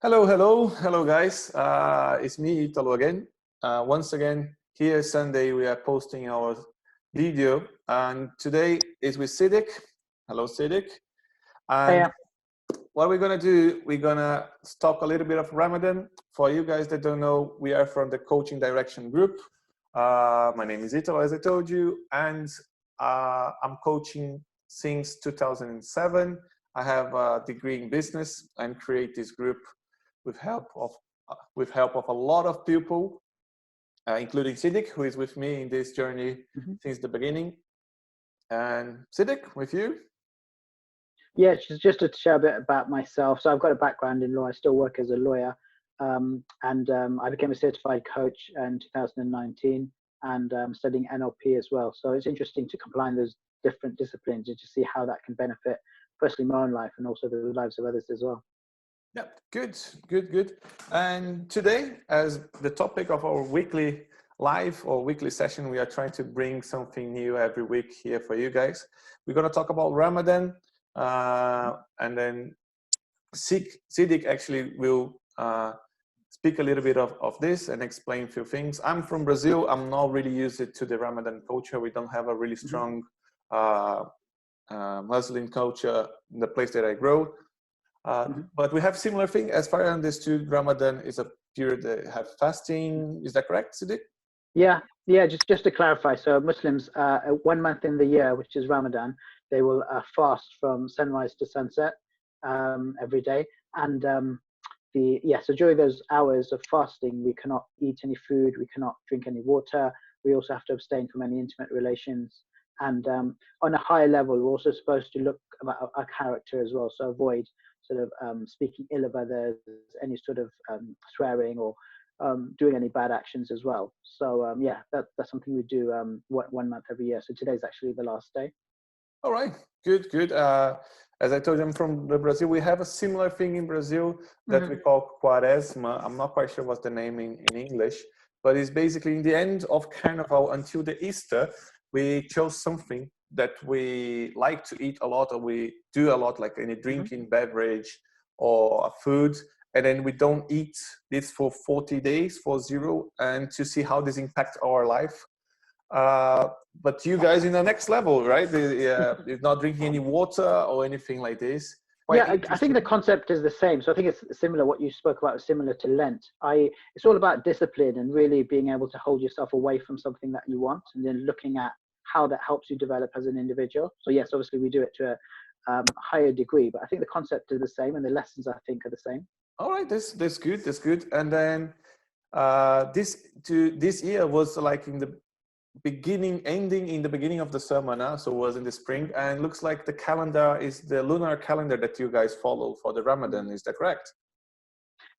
Hello, guys. It's me, Italo again. Once again, here Sunday we are posting our video, and today is with Siddiq. Hello, Siddiq. And Yeah. what we're gonna do, we're gonna talk a little bit of Ramadan. For you guys that don't know, we are from the Coaching Direction Group. My name is Italo, as I told you, and I'm coaching since 2007. I have a degree in business and create this group with help of a lot of people, including Siddiq, who is with me in this journey since the beginning. And Siddiq, with you. Yeah, just to share a bit about myself. So I've got a background in law. I still work as a lawyer, and I became a certified coach in 2019, and studying NLP as well. So it's interesting to combine those different disciplines and to see how that can benefit, firstly, my own life and also the lives of others as well. Yeah, good. And today, as the topic of our weekly live or weekly session, we are trying to bring something new every week here for you guys. We're going to talk about Ramadan, and then Siddiq actually will speak a little bit of this and explain a few things. I'm from Brazil. I'm not really used to the Ramadan culture. We don't have a really strong Muslim culture in the place that I grow. But we have similar thing. As far as I understood, Ramadan is a period that have fasting. Is that correct, Siddiq? Yeah. Just to clarify, so Muslims, 1 month in the year, which is Ramadan, they will fast from sunrise to sunset every day. And so during those hours of fasting, we cannot eat any food, we cannot drink any water. We also have to abstain from any intimate relations. And on a higher level, we're also supposed to look about our character as well. So avoid sort of speaking ill of others, any sort of swearing or doing any bad actions as well. So that's something we do 1 month every year. So today's actually the last day. All right, good. As I told you, I'm from Brazil. We have a similar thing in Brazil that we call Quaresma. I'm not quite sure what's the name in English, but it's basically in the end of Carnival until the Easter, we chose something that we like to eat a lot, or we do a lot, like any drinking beverage or food, and then we don't eat this for 40 days, 40, and to see how this impacts our life. But you guys in the next level, right? You're not drinking any water or anything like this. I think the concept is the same. So I think it's similar. What you spoke about is similar to Lent. It's all about discipline and really being able to hold yourself away from something that you want, and then looking at how that helps you develop as an individual. So yes, obviously we do it to a higher degree, but I think the concept is the same, and the lessons I think are the same. All right, that's good. And then this year was like in the ending in the beginning of the summer now, so it was in the spring, and looks like the calendar is the lunar calendar that you guys follow for the Ramadan. Is that correct?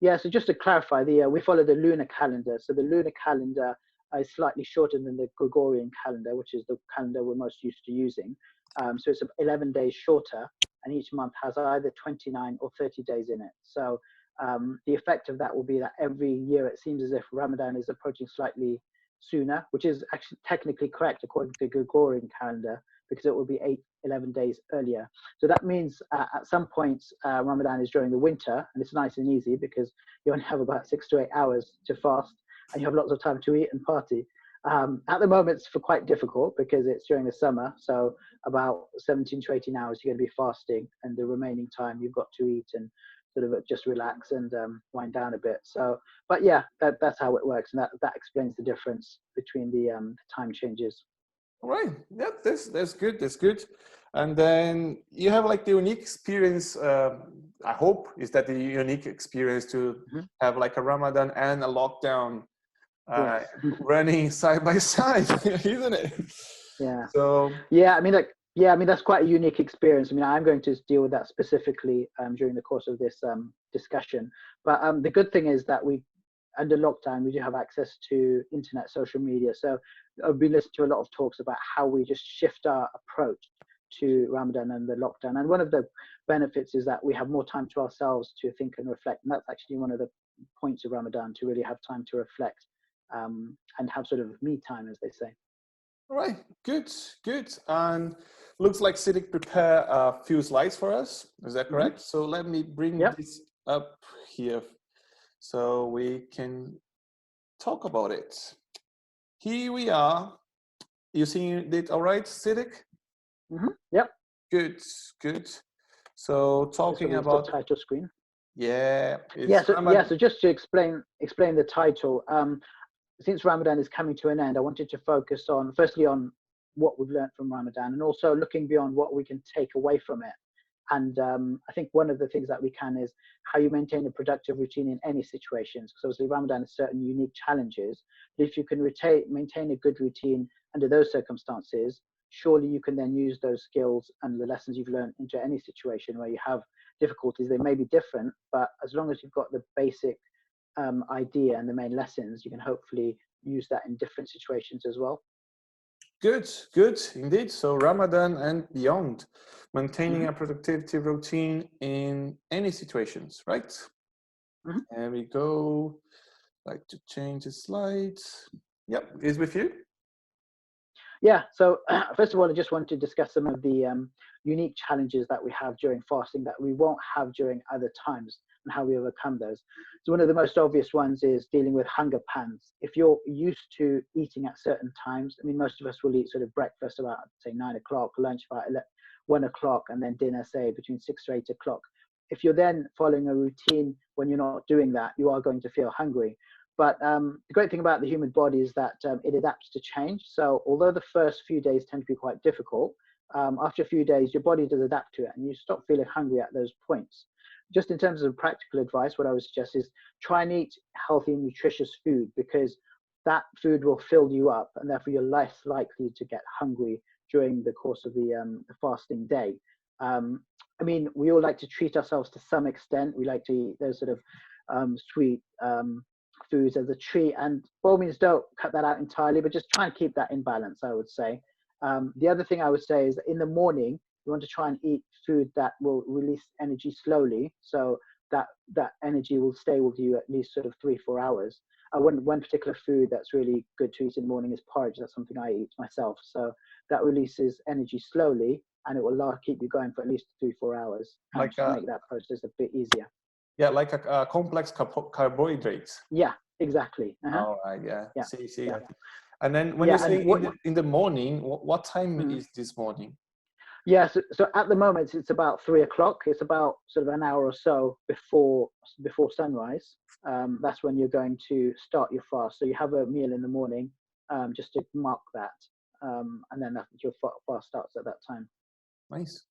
Yeah, so just to clarify, we follow the lunar calendar. So the lunar calendar is slightly shorter than the Gregorian calendar, which is the calendar we're most used to using. So it's 11 days shorter, and each month has either 29 or 30 days in it. So the effect of that will be that every year it seems as if Ramadan is approaching slightly sooner, which is actually technically correct according to the Gregorian calendar, because it will be 11 days earlier. So that means at some points Ramadan is during the winter, and it's nice and easy because you only have about 6 to 8 hours to fast, and you have lots of time to eat and party. At the moment, it's quite difficult because it's during the summer. So about 17 to 18 hours you're going to be fasting, and the remaining time you've got to eat and sort of just relax and wind down a bit. So, but yeah, that's how it works, and that explains the difference between the time changes. All right, yeah, that's good. And then you have like the unique experience. I hope is that the unique experience to have like a Ramadan and a lockdown running side by side, isn't it? Yeah. So yeah, I mean that's quite a unique experience. I mean, I'm going to deal with that specifically during the course of this discussion. But the good thing is that under lockdown, we do have access to internet, social media. So I've been listening to a lot of talks about how we just shift our approach to Ramadan and the lockdown. And one of the benefits is that we have more time to ourselves to think and reflect. And that's actually one of the points of Ramadan, to really have time to reflect and have sort of me time, as they say. All right, good. And looks like Siddiq prepare a few slides for us. Is that correct? So let me bring this up here so we can talk about it. Here we are. You seeing it all right, Siddiq? Yep. Good, good. So talking It's the about, title screen. yeah, Yeah. it's So just to explain the title. Since Ramadan is coming to an end, I wanted to focus on firstly on what we've learned from Ramadan, and also looking beyond what we can take away from it. And I think one of the things that we can is how you maintain a productive routine in any situations. Because obviously Ramadan has certain unique challenges. But if you can maintain a good routine under those circumstances, surely you can then use those skills and the lessons you've learned into any situation where you have difficulties. They may be different, but as long as you've got the basic idea and the main lessons, you can hopefully use that in different situations as well. good, good indeed. So Ramadan and beyond, maintaining a productivity routine in any situations, right? There we go. Like to change the slides. Yep, is with you. Yeah, so first of all, I just want to discuss some of the unique challenges that we have during fasting that we won't have during other times and how we overcome those. So one of the most obvious ones is dealing with hunger pangs. If you're used to eating at certain times, I mean, most of us will eat sort of breakfast about, say, 9 o'clock, lunch about 1 o'clock, and then dinner, say, between 6 to 8 o'clock. If you're then following a routine when you're not doing that, you are going to feel hungry. But the great thing about the human body is that it adapts to change. So although the first few days tend to be quite difficult, after a few days, your body does adapt to it and you stop feeling hungry at those points. Just in terms of practical advice, what I would suggest is try and eat healthy and nutritious food, because that food will fill you up and therefore you're less likely to get hungry during the course of the fasting day. I mean, we all like to treat ourselves to some extent. We like to eat those sort of sweet foods as a treat, and by all means don't cut that out entirely, but just try and keep that in balance, I would say. The other thing I would say is that in the morning you want to try and eat food that will release energy slowly, so that energy will stay with you at least sort of 3-4 hours. One particular food that's really good to eat in the morning is porridge. That's something I eat myself, so that releases energy slowly and it will keep you going for at least 3-4 hours, Like to make that process a bit easier. Yeah, like a complex carbohydrates. Yeah, exactly. All right, yeah. Yeah. See. Yeah. And then when you say in the morning, what time is this morning? Yeah, so at the moment it's about 3 o'clock. It's about sort of an hour or so before sunrise. That's when you're going to start your fast. So you have a meal in the morning, just to mark that, and then your fast starts at that time. Nice.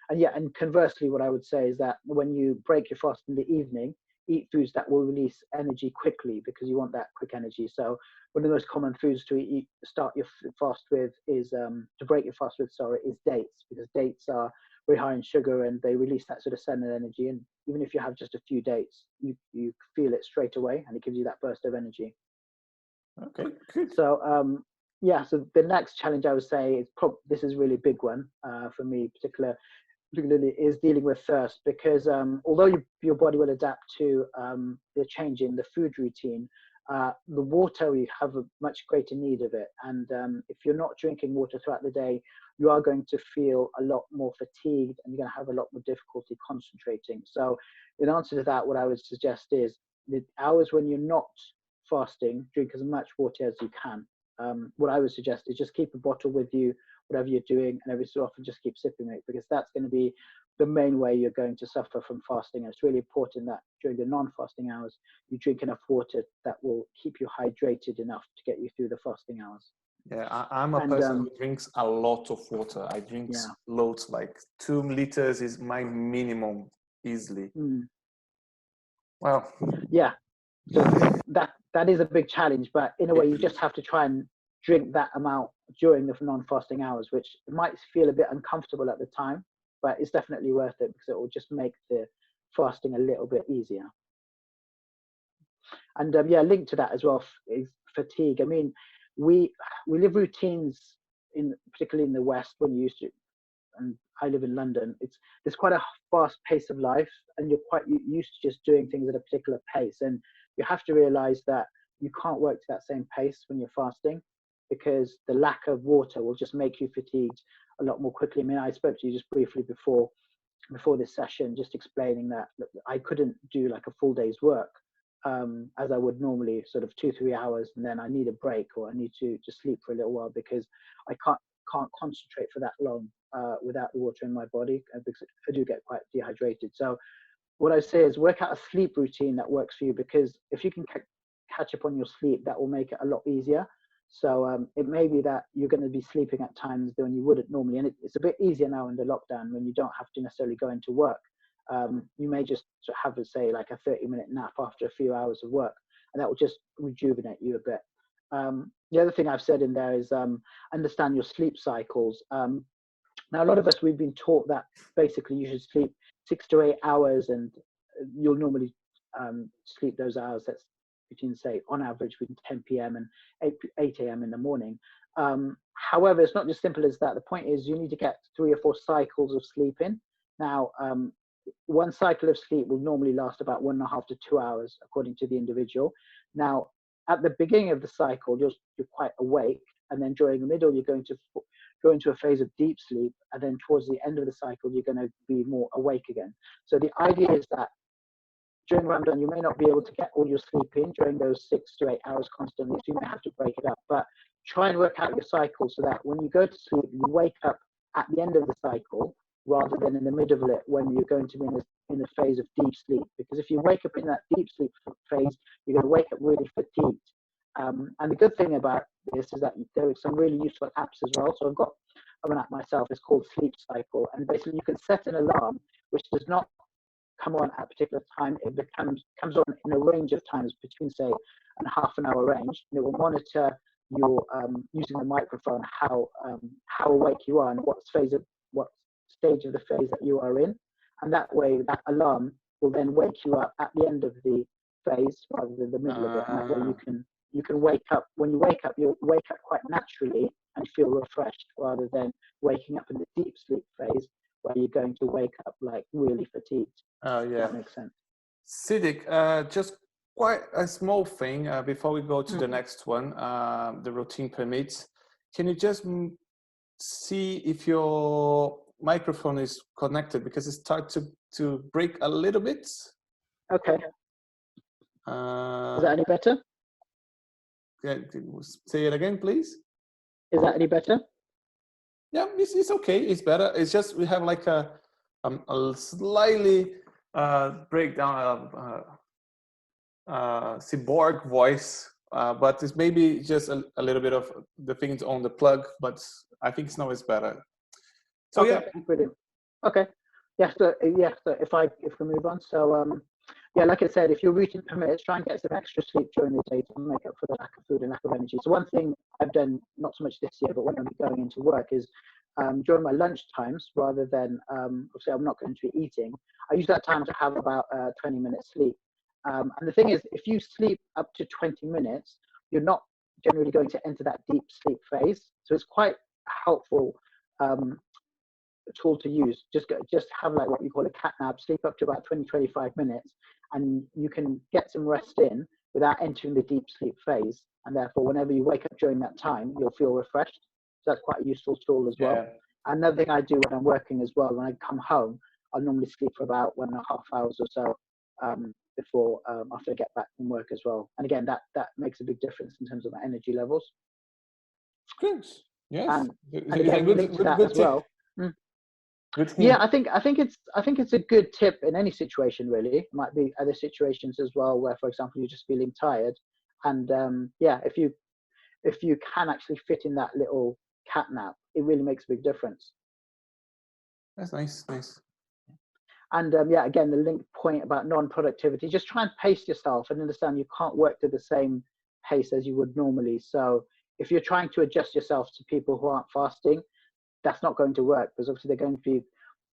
And yeah, and conversely, what I would say is that when you break your fast in the evening, eat foods that will release energy quickly, because you want that quick energy. So one of the most common foods to start your fast with is to break your fast with, is dates, because dates are very high in sugar and they release that sort of sudden energy. And even if you have just a few dates, you feel it straight away, and it gives you that burst of energy. Okay, good. So yeah, so the next challenge I would say is this is a really big one for me, particularly is dealing with thirst, because although your body will adapt to the change in the food routine, the water, you have a much greater need of it. And if you're not drinking water throughout the day, you are going to feel a lot more fatigued and you're going to have a lot more difficulty concentrating. So in answer to that, what I would suggest is the hours when you're not fasting, drink as much water as you can. What I would suggest is just keep a bottle with you, whatever you're doing, and every so often just keep sipping it, because that's going to be the main way you're going to suffer from fasting. And it's really important that during the non-fasting hours, you drink enough water that will keep you hydrated enough to get you through the fasting hours. Yeah, I'm a person who drinks a lot of water. I drink loads, like 2 liters is my minimum, easily. Wow. Yeah, so that is a big challenge, but in a way you just have to try and drink that amount during the non-fasting hours, which might feel a bit uncomfortable at the time, but it's definitely worth it, because it will just make the fasting a little bit easier. And yeah, linked to that as well is fatigue. I mean, we live routines particularly in the West, when you used to, and I live in London, there's quite a fast pace of life, and you're quite used to just doing things at a particular pace. And you have to realize that you can't work to that same pace when you're fasting, because the lack of water will just make you fatigued a lot more quickly. I mean, I spoke to you just briefly before before this session, just explaining that look, I couldn't do like a full day's work as I would normally, sort of 2-3 hours, and then I need a break or I need to just sleep for a little while because I can't concentrate for that long without the water in my body because I do get quite dehydrated. So what I say is work out a sleep routine that works for you, because if you can catch up on your sleep, that will make it a lot easier. So it may be that you're going to be sleeping at times when you wouldn't normally, and it's a bit easier now in the lockdown when you don't have to necessarily go into work. You may just have, say, like a 30-minute nap after a few hours of work, and that will just rejuvenate you a bit. The other thing I've said in there is understand your sleep cycles. Now, a lot of us, we've been taught that basically you should sleep 6 to 8 hours, and you'll normally sleep those hours. That's between, say, on average, between 10 p.m. and 8 a.m. in the morning. However, it's not just simple as that. The point is you need to get 3 or 4 cycles of sleep in. Now, one cycle of sleep will normally last about 1.5 to 2 hours, according to the individual. Now, at the beginning of the cycle, you're quite awake, and then during the middle, you're going to go into a phase of deep sleep, and then towards the end of the cycle, you're going to be more awake again. So the idea is that during Ramadan, you may not be able to get all your sleep in during those 6 to 8 hours constantly, so you may have to break it up. But try and work out your cycle so that when you go to sleep, you wake up at the end of the cycle rather than in the middle of it when you're going to be in a phase of deep sleep. Because if you wake up in that deep sleep phase, you're going to wake up really fatigued. And the good thing about this is that there are some really useful apps as well. So I've got an app myself, it's called Sleep Cycle. And basically you can set an alarm which does not come on at a particular time. It comes on in a range of times between, say, a half an hour range. And it will monitor your using the microphone how awake you are and what stage of the phase that you are in. And that way, that alarm will then wake you up at the end of the phase rather than the middle of it. And that way you can wake up. When you wake up, you'll wake up quite naturally and feel refreshed rather than waking up in the deep sleep phase where you're going to wake up like really fatigued. Oh, yeah. That makes sense. Siddiq, just quite a small thing before we go to the next one, the routine permits. Can you just see if your microphone is connected, because it starts to break a little bit? Okay. Is that any better? Say it again, please. Is that any better? Yeah, it's okay. It's better. It's just we have like a slightly breakdown of cyborg voice, but it's maybe just a little bit of the things on the plug, but I think now it's better. So okay, yeah, brilliant. Okay, so if we move on, so yeah, like I said, if your routine permits, try and get some extra sleep during the day to make up for the lack of food and lack of energy. So one thing I've done, not so much this year, but when I'm going into work, is during my lunch times, rather than obviously I'm not going to be eating, I use that time to have about 20 minutes sleep. And the thing is, if you sleep up to 20 minutes, you're not generally going to enter that deep sleep phase. So it's quite helpful tool to use. Just have like what we call a cat nap, sleep up to about 20-25 minutes, and you can get some rest in without entering the deep sleep phase. And therefore, whenever you wake up during that time, you'll feel refreshed. So that's quite a useful tool as well. Another thing I do when I'm working as well, when I come home, I'll normally sleep for about 1.5 hours or so before after I get back from work as well. And again, that makes a big difference in terms of my energy levels. Good. Yes. And again, linked to that as well. Yeah, I think it's a good tip in any situation, really. It might be other situations as well where, for example, you're just feeling tired, and yeah, if you can actually fit in that little cat nap, it really makes a big difference. That's nice. And yeah, again, the linked point about non-productivity, just try and pace yourself and understand you can't work to the same pace as you would normally. So if you're trying to adjust yourself to people who aren't fasting, that's not going to work, because obviously they're going to be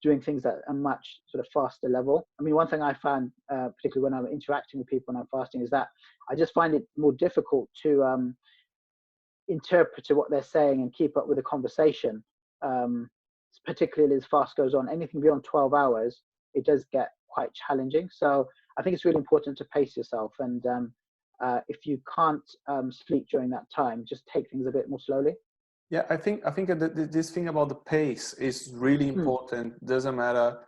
doing things at a much sort of faster level. I mean, one thing I found, particularly when I'm interacting with people when I'm fasting, is that I just find it more difficult to interpret what they're saying and keep up with the conversation, particularly as fast goes on. Anything beyond 12 hours, it does get quite challenging. So I think it's really important to pace yourself. And if you can't sleep during that time, just take things a bit more slowly. Yeah, I think this thing about the pace is really important. Doesn't matter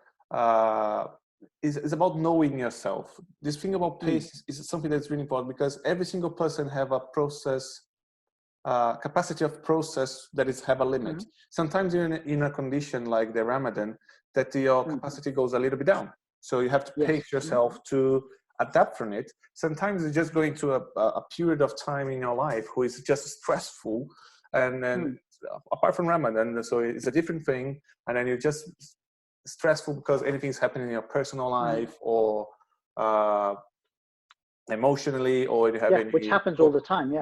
is about knowing yourself. This thing about pace is something that's really important, because every single person have a process, capacity of process that is have a limit. Sometimes you're in a condition like the Ramadan that your capacity goes a little bit down. So you have to pace yourself to adapt from it. Sometimes you're just going through a period of time in your life who is just stressful, and then apart from Ramadan, so it's a different thing, and then you're just stressful because anything's happening in your personal life, or emotionally, or you have any, which happens all the time.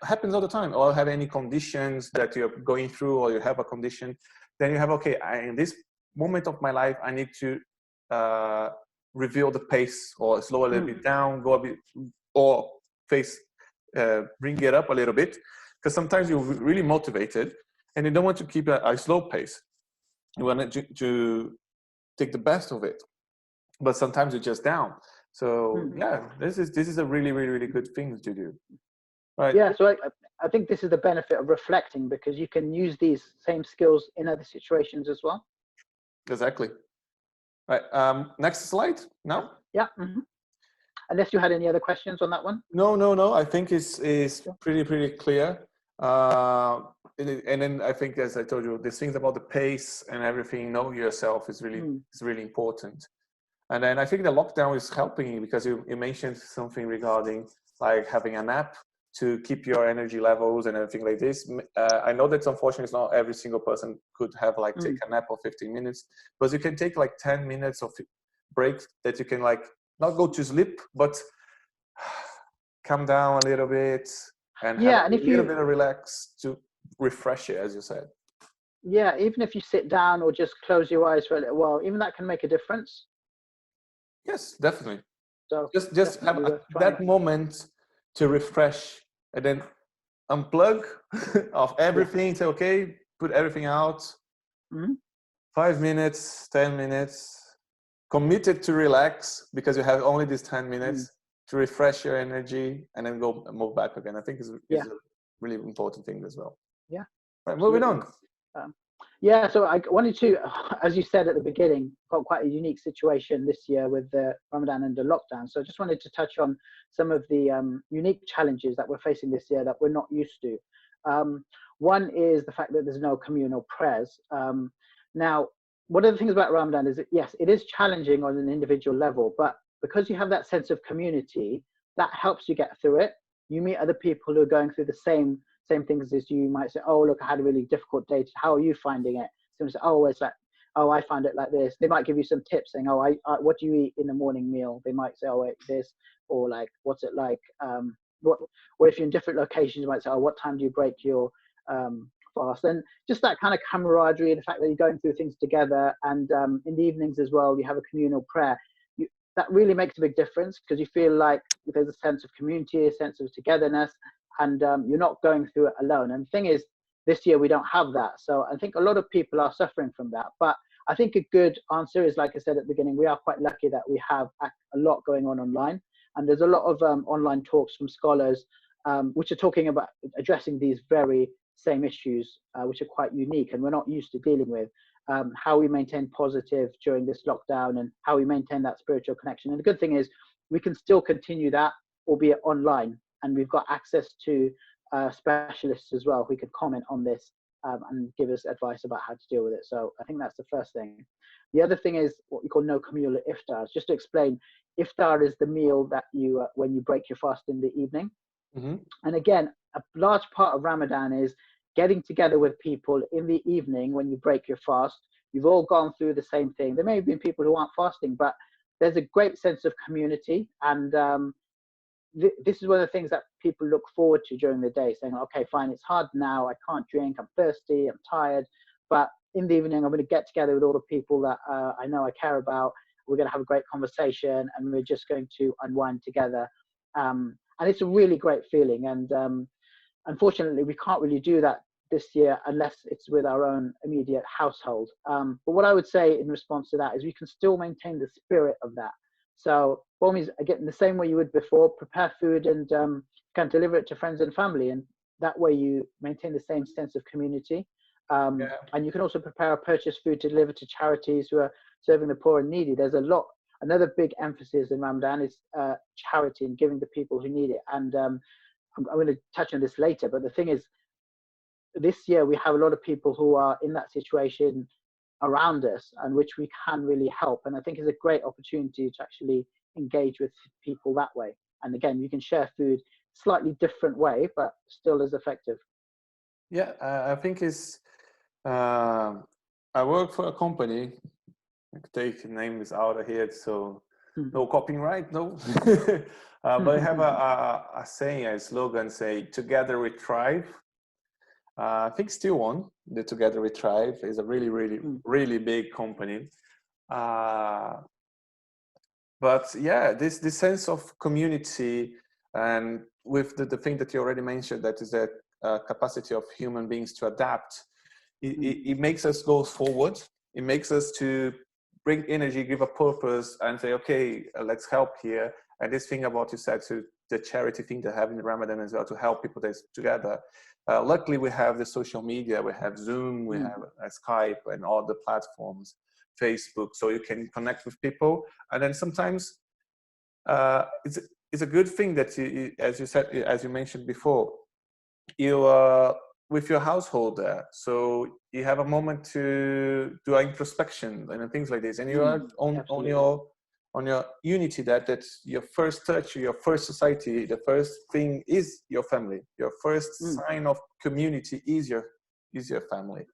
Happens all the time. Or have any conditions that you're going through, or you have a condition, then you have, okay, in this moment of my life I need to reveal the pace, or slow a little bit down, go a bit, or bring it up a little bit, because sometimes you're really motivated and you don't want to keep a slow pace. You want to take the best of it, but sometimes you're just down. So this is a really, really, really good thing to do, right? Yeah, so I think this is the benefit of reflecting, because you can use these same skills in other situations as well. Exactly. Right. Next slide now. Yeah. Unless you had any other questions on that one. No. I think it's pretty clear. And then I think, as I told you, these things about the pace and everything, know yourself is really important. And then I think the lockdown is helping you, because you mentioned something regarding like having a nap to keep your energy levels and everything like this. I know that unfortunately not every single person could have like take a nap of 15 minutes, but you can take like 10 minutes of break that you can like not go to sleep, but come down a little bit and have a little bit of relax to refresh it, as you said. Yeah, even if you sit down or just close your eyes for a little while, even that can make a difference. Yes, definitely. So just have that moment to refresh, and then unplug of everything. Say, okay, put everything out. 5 minutes, 10 minutes, committed to relax, because you have only these 10 minutes to refresh your energy, and then move back again. I think is a really important thing as well. Yeah. Right, moving on. So I wanted to, as you said at the beginning, got quite a unique situation this year with the Ramadan and the lockdown. So I just wanted to touch on some of the unique challenges that we're facing this year that we're not used to. One is the fact that there's no communal prayers. Now, one of the things about Ramadan is that, yes, it is challenging on an individual level, but because you have that sense of community, that helps you get through it. You meet other people who are going through the same things as you. Might say, oh, look, I had a really difficult day. How are you finding it? Someone say, oh, it's like, oh, I found it like this. They might give you some tips saying, oh, what do you eat in the morning meal? They might say, oh, I ate this, or like, what's it like? Or if you're in different locations, you might say, oh, what time do you break your fast? And just that kind of camaraderie, the fact that you're going through things together, and in the evenings as well, you have a communal prayer. That really makes a big difference, because you feel like there's a sense of community, a sense of togetherness, and you're not going through it alone. And the thing is, this year we don't have that. So I think a lot of people are suffering from that. But I think a good answer is, like I said at the beginning, we are quite lucky that we have a lot going on online. And there's a lot of online talks from scholars which are talking about addressing these very same issues, which are quite unique and we're not used to dealing with. How we maintain positive during this lockdown, and how we maintain that spiritual connection. And the good thing is we can still continue that, albeit online. And we've got access to specialists as well who could comment on this and give us advice about how to deal with it. So I think that's the first thing. The other thing is what we call no communal iftars. Just to explain, iftar is the meal that you when you break your fast in the evening. And again, a large part of Ramadan is getting together with people in the evening when you break your fast. You've all gone through the same thing. There may have been people who aren't fasting, but there's a great sense of community. And this is one of the things that people look forward to during the day, saying, okay, fine, it's hard now. I can't drink. I'm thirsty. I'm tired. But in the evening, I'm going to get together with all the people that I know I care about. We're going to have a great conversation, and we're just going to unwind together. And it's a really great feeling. And unfortunately, we can't really do that this year unless it's with our own immediate household. But what I would say in response to that is we can still maintain the spirit of that. So, by all means, again, the same way you would before, prepare food and can deliver it to friends and family. And that way you maintain the same sense of community. And you can also prepare or purchase food to deliver to charities who are serving the poor and needy. There's a lot. Another big emphasis in Ramadan is charity and giving to people who need it. And I'm going to touch on this later. But the thing is, this year we have a lot of people who are in that situation around us, and which we can really help. And I think it's a great opportunity to actually engage with people that way. And again, you can share food slightly different way, but still as effective. Yeah, I think it's. I work for a company. I could take names out of here, so no copyright, no. But I have a saying, a slogan, say "Together we thrive." I think still on the Together we thrive is a really big company. But yeah, this sense of community, and with the thing that you already mentioned, that is the capacity of human beings to adapt, it makes us go forward. It makes us to bring energy, give a purpose, and say, okay, let's help here. And this thing about you said, to the charity thing to have in Ramadan as well, to help people together. Luckily, we have the social media, we have Zoom, we have Skype and all the platforms, Facebook, so you can connect with people. And then sometimes it's a good thing that you, as you said, as you mentioned before, you with your household there, so you have a moment to do an introspection and things like this, and you are on your unity, that's your first touch, your first society, the first thing is your family, your first sign of community is your family.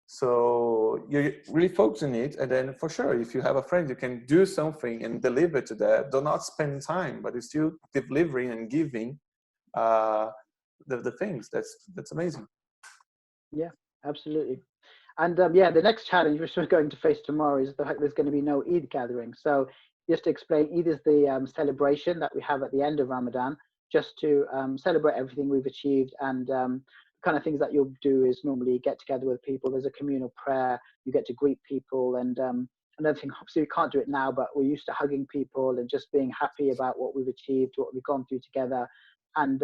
So you really focus on it, and then for sure, if you have a friend, you can do something and deliver to that. Do not spend time, but it's still delivering and giving the things. That's amazing. Yeah, absolutely. And yeah, the next challenge which we're going to face tomorrow is the fact there's going to be no Eid gathering. So just to explain, Eid is the celebration that we have at the end of Ramadan, just to celebrate everything we've achieved. And kind of things that you'll do is normally get together with people. There's a communal prayer. You get to greet people. And another thing, obviously we can't do it now, but we're used to hugging people and just being happy about what we've achieved, what we've gone through together. And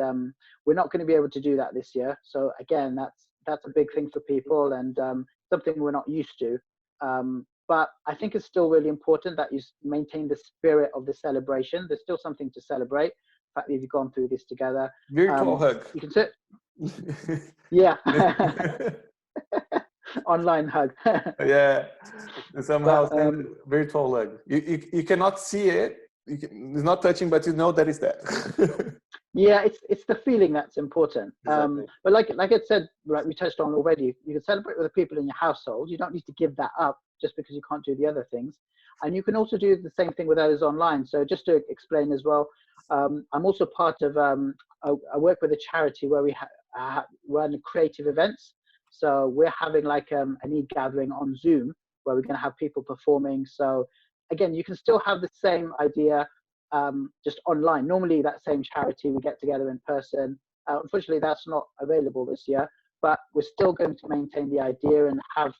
we're not going to be able to do that this year. So again, that's a big thing for people, and something we're not used to. But I think it's still really important that you maintain the spirit of the celebration. There's still something to celebrate. The fact that you've gone through this together. Virtual hug. You can sit. Yeah. Online hug. Yeah. Somehow virtual hug. You cannot see it. It's not touching, but you know that it's there. Yeah, it's the feeling that's important. Exactly. But like I said, like we touched on already, you can celebrate with the people in your household. You don't need to give that up just because you can't do the other things. And you can also do the same thing with others online. So just to explain as well, I'm also part of, I work with a charity where we run creative events. So we're having like an Eid gathering on Zoom where we're going to have people performing. So again, you can still have the same idea, just online. Normally that same charity we get together in person. Unfortunately, that's not available this year, but we're still going to maintain the idea and have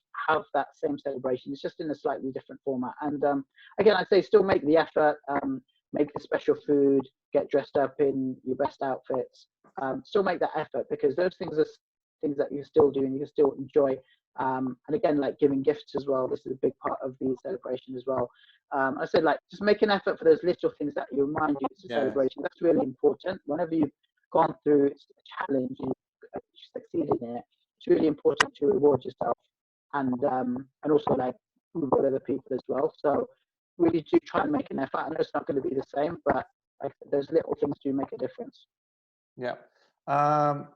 that same celebration. It's just in a slightly different format. And again, I'd say still make the effort, make the special food, get dressed up in your best outfits, still make that effort, because those things are things that you still do and you can still enjoy. And again, like giving gifts as well, this is a big part of the celebration as well. I said, like, just make an effort for those little things that you remind you it's a celebration. That's really important. Whenever you've gone through a challenge, you succeeded in it, it's really important to reward yourself and also like reward other people as well. So really do try and make an effort. I know it's not going to be the same, but like, those little things do make a difference. Yeah.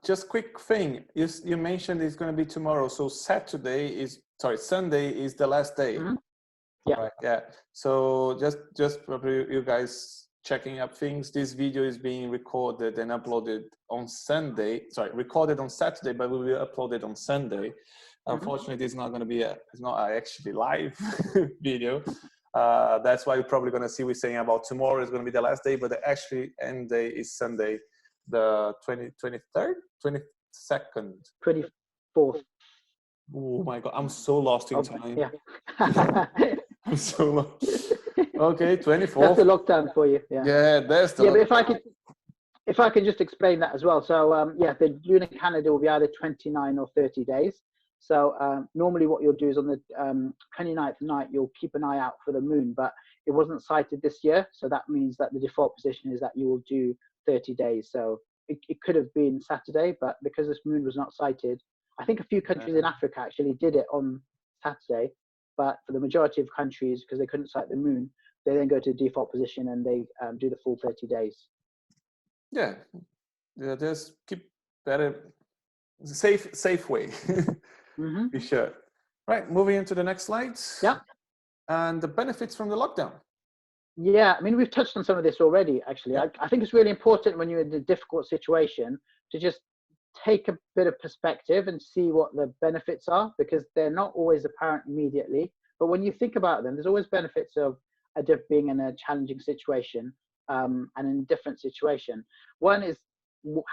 Just quick thing, you mentioned it's going to be tomorrow, so Sunday is the last day. Mm-hmm. Yeah. Right, yeah. So just probably you guys checking up things. This video is being recorded and uploaded on Sunday. Sorry, recorded on Saturday, but will be uploaded on Sunday. Mm-hmm. Unfortunately, it's not going to be it's not actually live video. That's why you're probably going to see we're saying about tomorrow is going to be the last day, but the actually end day is Sunday, the 23rd, 22nd, 24th. Oh my God, I'm so lost in time. Yeah. I'm so lost. Okay, 24th. That's the lockdown for you. Yeah. Yeah, that's the. Yeah, but if I could just explain that as well. So yeah, the lunar calendar will be either 29 or 30 days. So normally what you'll do is on the 29th night, you'll keep an eye out for the moon, but it wasn't sighted this year. So that means that the default position is that you will do 30 days. So it could have been Saturday, but because this moon was not sighted, I think a few countries in Africa actually did it on Saturday, but for the majority of countries, because they couldn't sight the moon, they then go to default position and they do the full 30 days. Yeah, just keep better, safe way. Be sure. Right, moving into the next slides. Yeah. And the benefits from the lockdown. Yeah, I mean, we've touched on some of this already, actually. Yeah. I think it's really important when you're in a difficult situation to just take a bit of perspective and see what the benefits are, because they're not always apparent immediately. But when you think about them, there's always benefits of being in a challenging situation and in a different situation. One is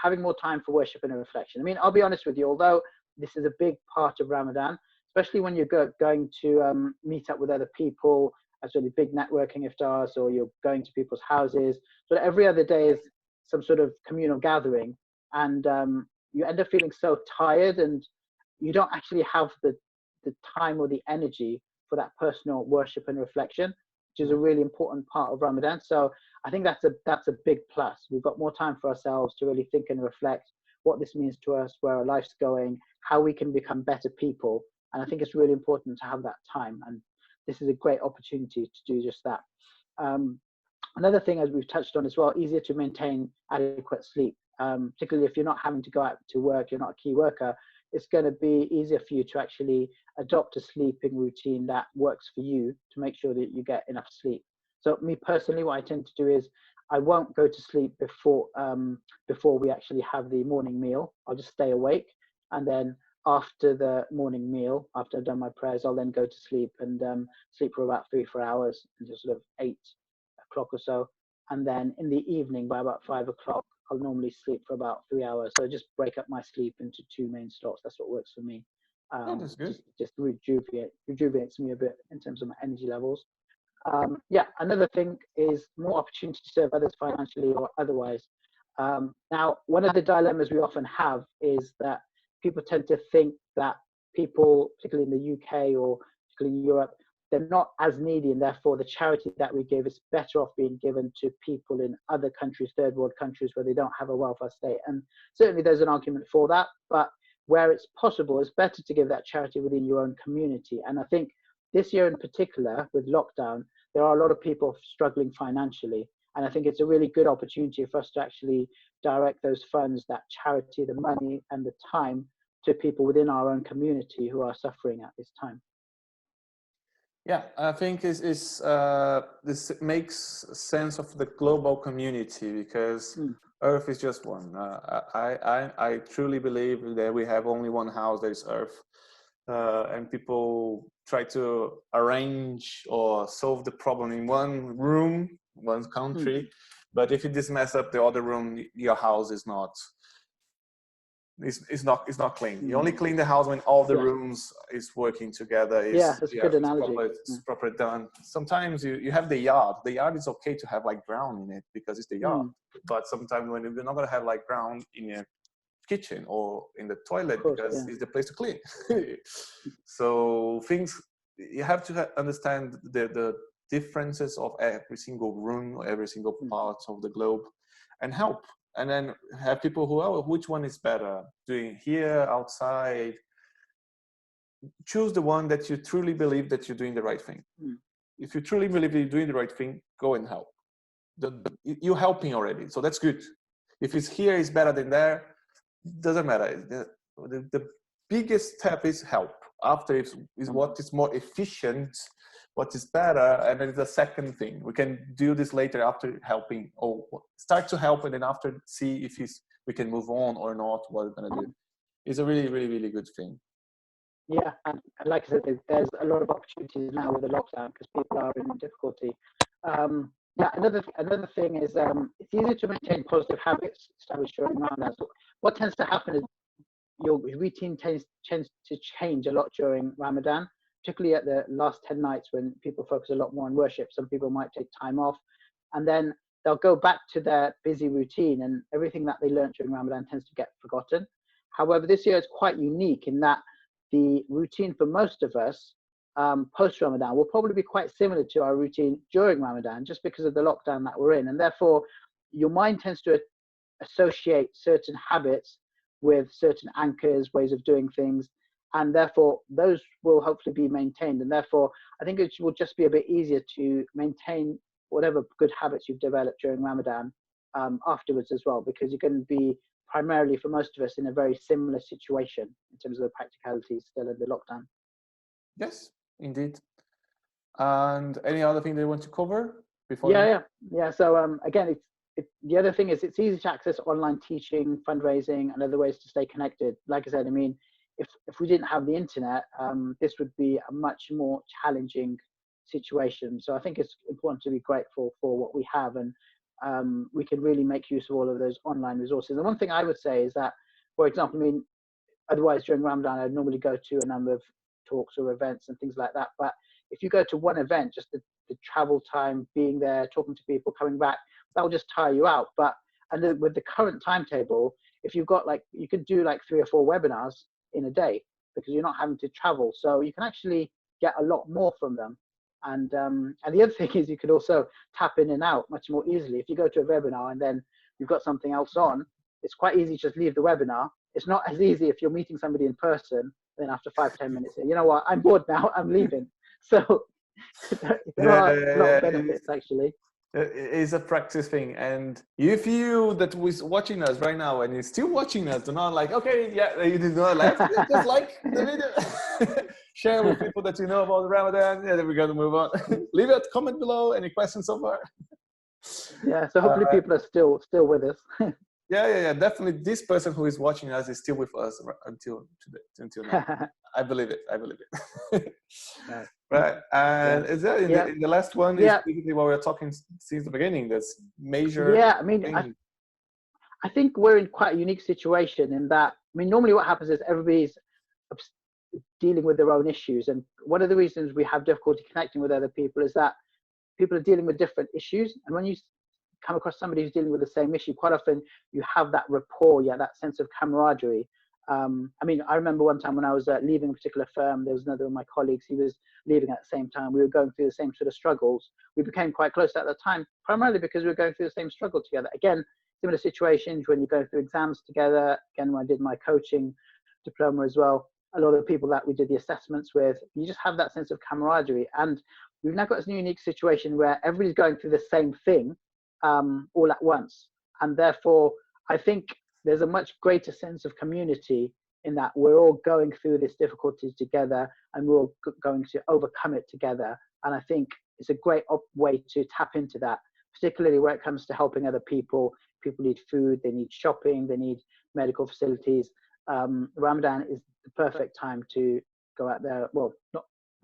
having more time for worship and reflection. I mean, I'll be honest with you, although this is a big part of Ramadan, especially when you're going to meet up with other people, as really big networking iftars, or you're going to people's houses. So every other day is some sort of communal gathering, and you end up feeling so tired, and you don't actually have the time or the energy for that personal worship and reflection, which is a really important part of Ramadan. So I think that's a big plus. We've got more time for ourselves to really think and reflect what this means to us, where our life's going, how we can become better people. And I think it's really important to have that time. And this is a great opportunity to do just that. Another thing, as we've touched on as well, easier to maintain adequate sleep, particularly if you're not having to go out to work, you're not a key worker, it's going to be easier for you to actually adopt a sleeping routine that works for you to make sure that you get enough sleep. So me personally, what I tend to do is I won't go to sleep before we actually have the morning meal. I'll just stay awake, and then after the morning meal, after I've done my prayers, I'll then go to sleep and sleep for about 3-4 hours until sort of 8 o'clock or so. And then in the evening, by about 5 o'clock, I'll normally sleep for about 3 hours. So I just break up my sleep into 2 main slots. That's what works for me. That's good. Just rejuvenates me a bit in terms of my energy levels. Another thing is more opportunity to serve others financially or otherwise. Now, one of the dilemmas we often have is that people tend to think that people, particularly in the UK or particularly in Europe, they're not as needy, and therefore the charity that we give is better off being given to people in other countries, third world countries, where they don't have a welfare state. And certainly there's an argument for that, but where it's possible, it's better to give that charity within your own community. And I think this year in particular, with lockdown, there are a lot of people struggling financially. And I think it's a really good opportunity for us to actually direct those funds, that charity, the money and the time, to people within our own community who are suffering at this time. Yeah, I think this makes sense of the global community, because Earth is just one. I truly believe that we have only one house, that is Earth. And people try to arrange or solve the problem in one room, one country. But if you just mess up the other room, your house is not. It's not clean. You only clean the house when all the rooms is working together. That's a good analogy. It's proper done. Sometimes you have the yard. The yard is okay to have like ground in it because it's the yard. But sometimes when you're not gonna have like ground in your kitchen or in the toilet, because it's the place to clean. So you have to understand the differences of every single room or every single part of the globe, and help. And then have people which one is better, doing here, outside. Choose the one that you truly believe that you're doing the right thing. If you truly believe that you're doing the right thing, go and help. You're helping already, so that's good. If it's here is better than there, doesn't matter. The biggest step is help. After is what is more efficient, what is better, and then the second thing. We can do this later after helping, or start to help, and then after see if we can move on or not, what we're gonna do. It's a really, really, really good thing. Yeah, and like I said, there's a lot of opportunities now with the lockdown because people are in difficulty. Another thing is it's easier to maintain positive habits established during Ramadan. So what tends to happen is your routine tends to change a lot during Ramadan, particularly at the last 10 nights when people focus a lot more on worship. Some people might take time off, and then they'll go back to their busy routine, and everything that they learned during Ramadan tends to get forgotten. However, this year is quite unique in that the routine for most of us post Ramadan will probably be quite similar to our routine during Ramadan, just because of the lockdown that we're in. And therefore, your mind tends to associate certain habits with certain anchors, ways of doing things. And therefore, those will hopefully be maintained. And therefore, I think it will just be a bit easier to maintain whatever good habits you've developed during Ramadan afterwards as well, because you're going to be primarily, for most of us, in a very similar situation in terms of the practicalities still in the lockdown. Yes, indeed. And any other thing they want to cover before? Yeah. So again, the other thing is it's easy to access online teaching, fundraising, and other ways to stay connected. Like I said, I mean, if we didn't have the internet, this would be a much more challenging situation. So I think it's important to be grateful for what we have, and we can really make use of all of those online resources. And one thing I would say is that, for example, I mean, otherwise during Ramadan, I'd normally go to a number of talks or events and things like that. But if you go to one event, just the travel time, being there, talking to people, coming back, that will just tire you out. But and with the current timetable, if you've got you could do 3 or 4 webinars in a day, because you're not having to travel. So you can actually get a lot more from them. And the other thing is you could also tap in and out much more easily. If you go to a webinar and then you've got something else on, it's quite easy to just leave the webinar. It's not as easy if you're meeting somebody in person, then after 5-10 minutes, you know what, I'm bored now, I'm leaving. So there are a lot of benefits actually. It is a practice thing, and if you that was watching us right now and you're still watching us, do not okay, yeah, you did not left, just like the video, share with people that you know about Ramadan. Yeah, then we're gonna move on. Leave a comment below. Any questions so far? Yeah, so hopefully people are still with us. Yeah. Definitely, this person who is watching us is still with us until today, until now. I believe it. Right. And is that in the last one? Is basically what we're talking since the beginning. That's major. Yeah, I mean, I think we're in quite a unique situation in that. I mean, normally what happens is everybody's dealing with their own issues, and one of the reasons we have difficulty connecting with other people is that people are dealing with different issues, and when you come across somebody who's dealing with the same issue, quite often you have that rapport, that sense of camaraderie. I mean, I remember one time when I was leaving a particular firm, there was another of my colleagues, he was leaving at the same time. We were going through the same sort of struggles. We became quite close at the time, primarily because we were going through the same struggle together. Again, similar situations when you go through exams together. Again, when I did my coaching diploma as well, a lot of the people that we did the assessments with, you just have that sense of camaraderie. And we've now got this unique situation where everybody's going through the same thing all at once. And therefore, I think there's a much greater sense of community in that we're all going through this difficulties together and we're all going to overcome it together. And I think it's a great way to tap into that, particularly when it comes to helping other people. People need food, they need shopping, they need medical facilities. Ramadan is the perfect time to go out there. Well,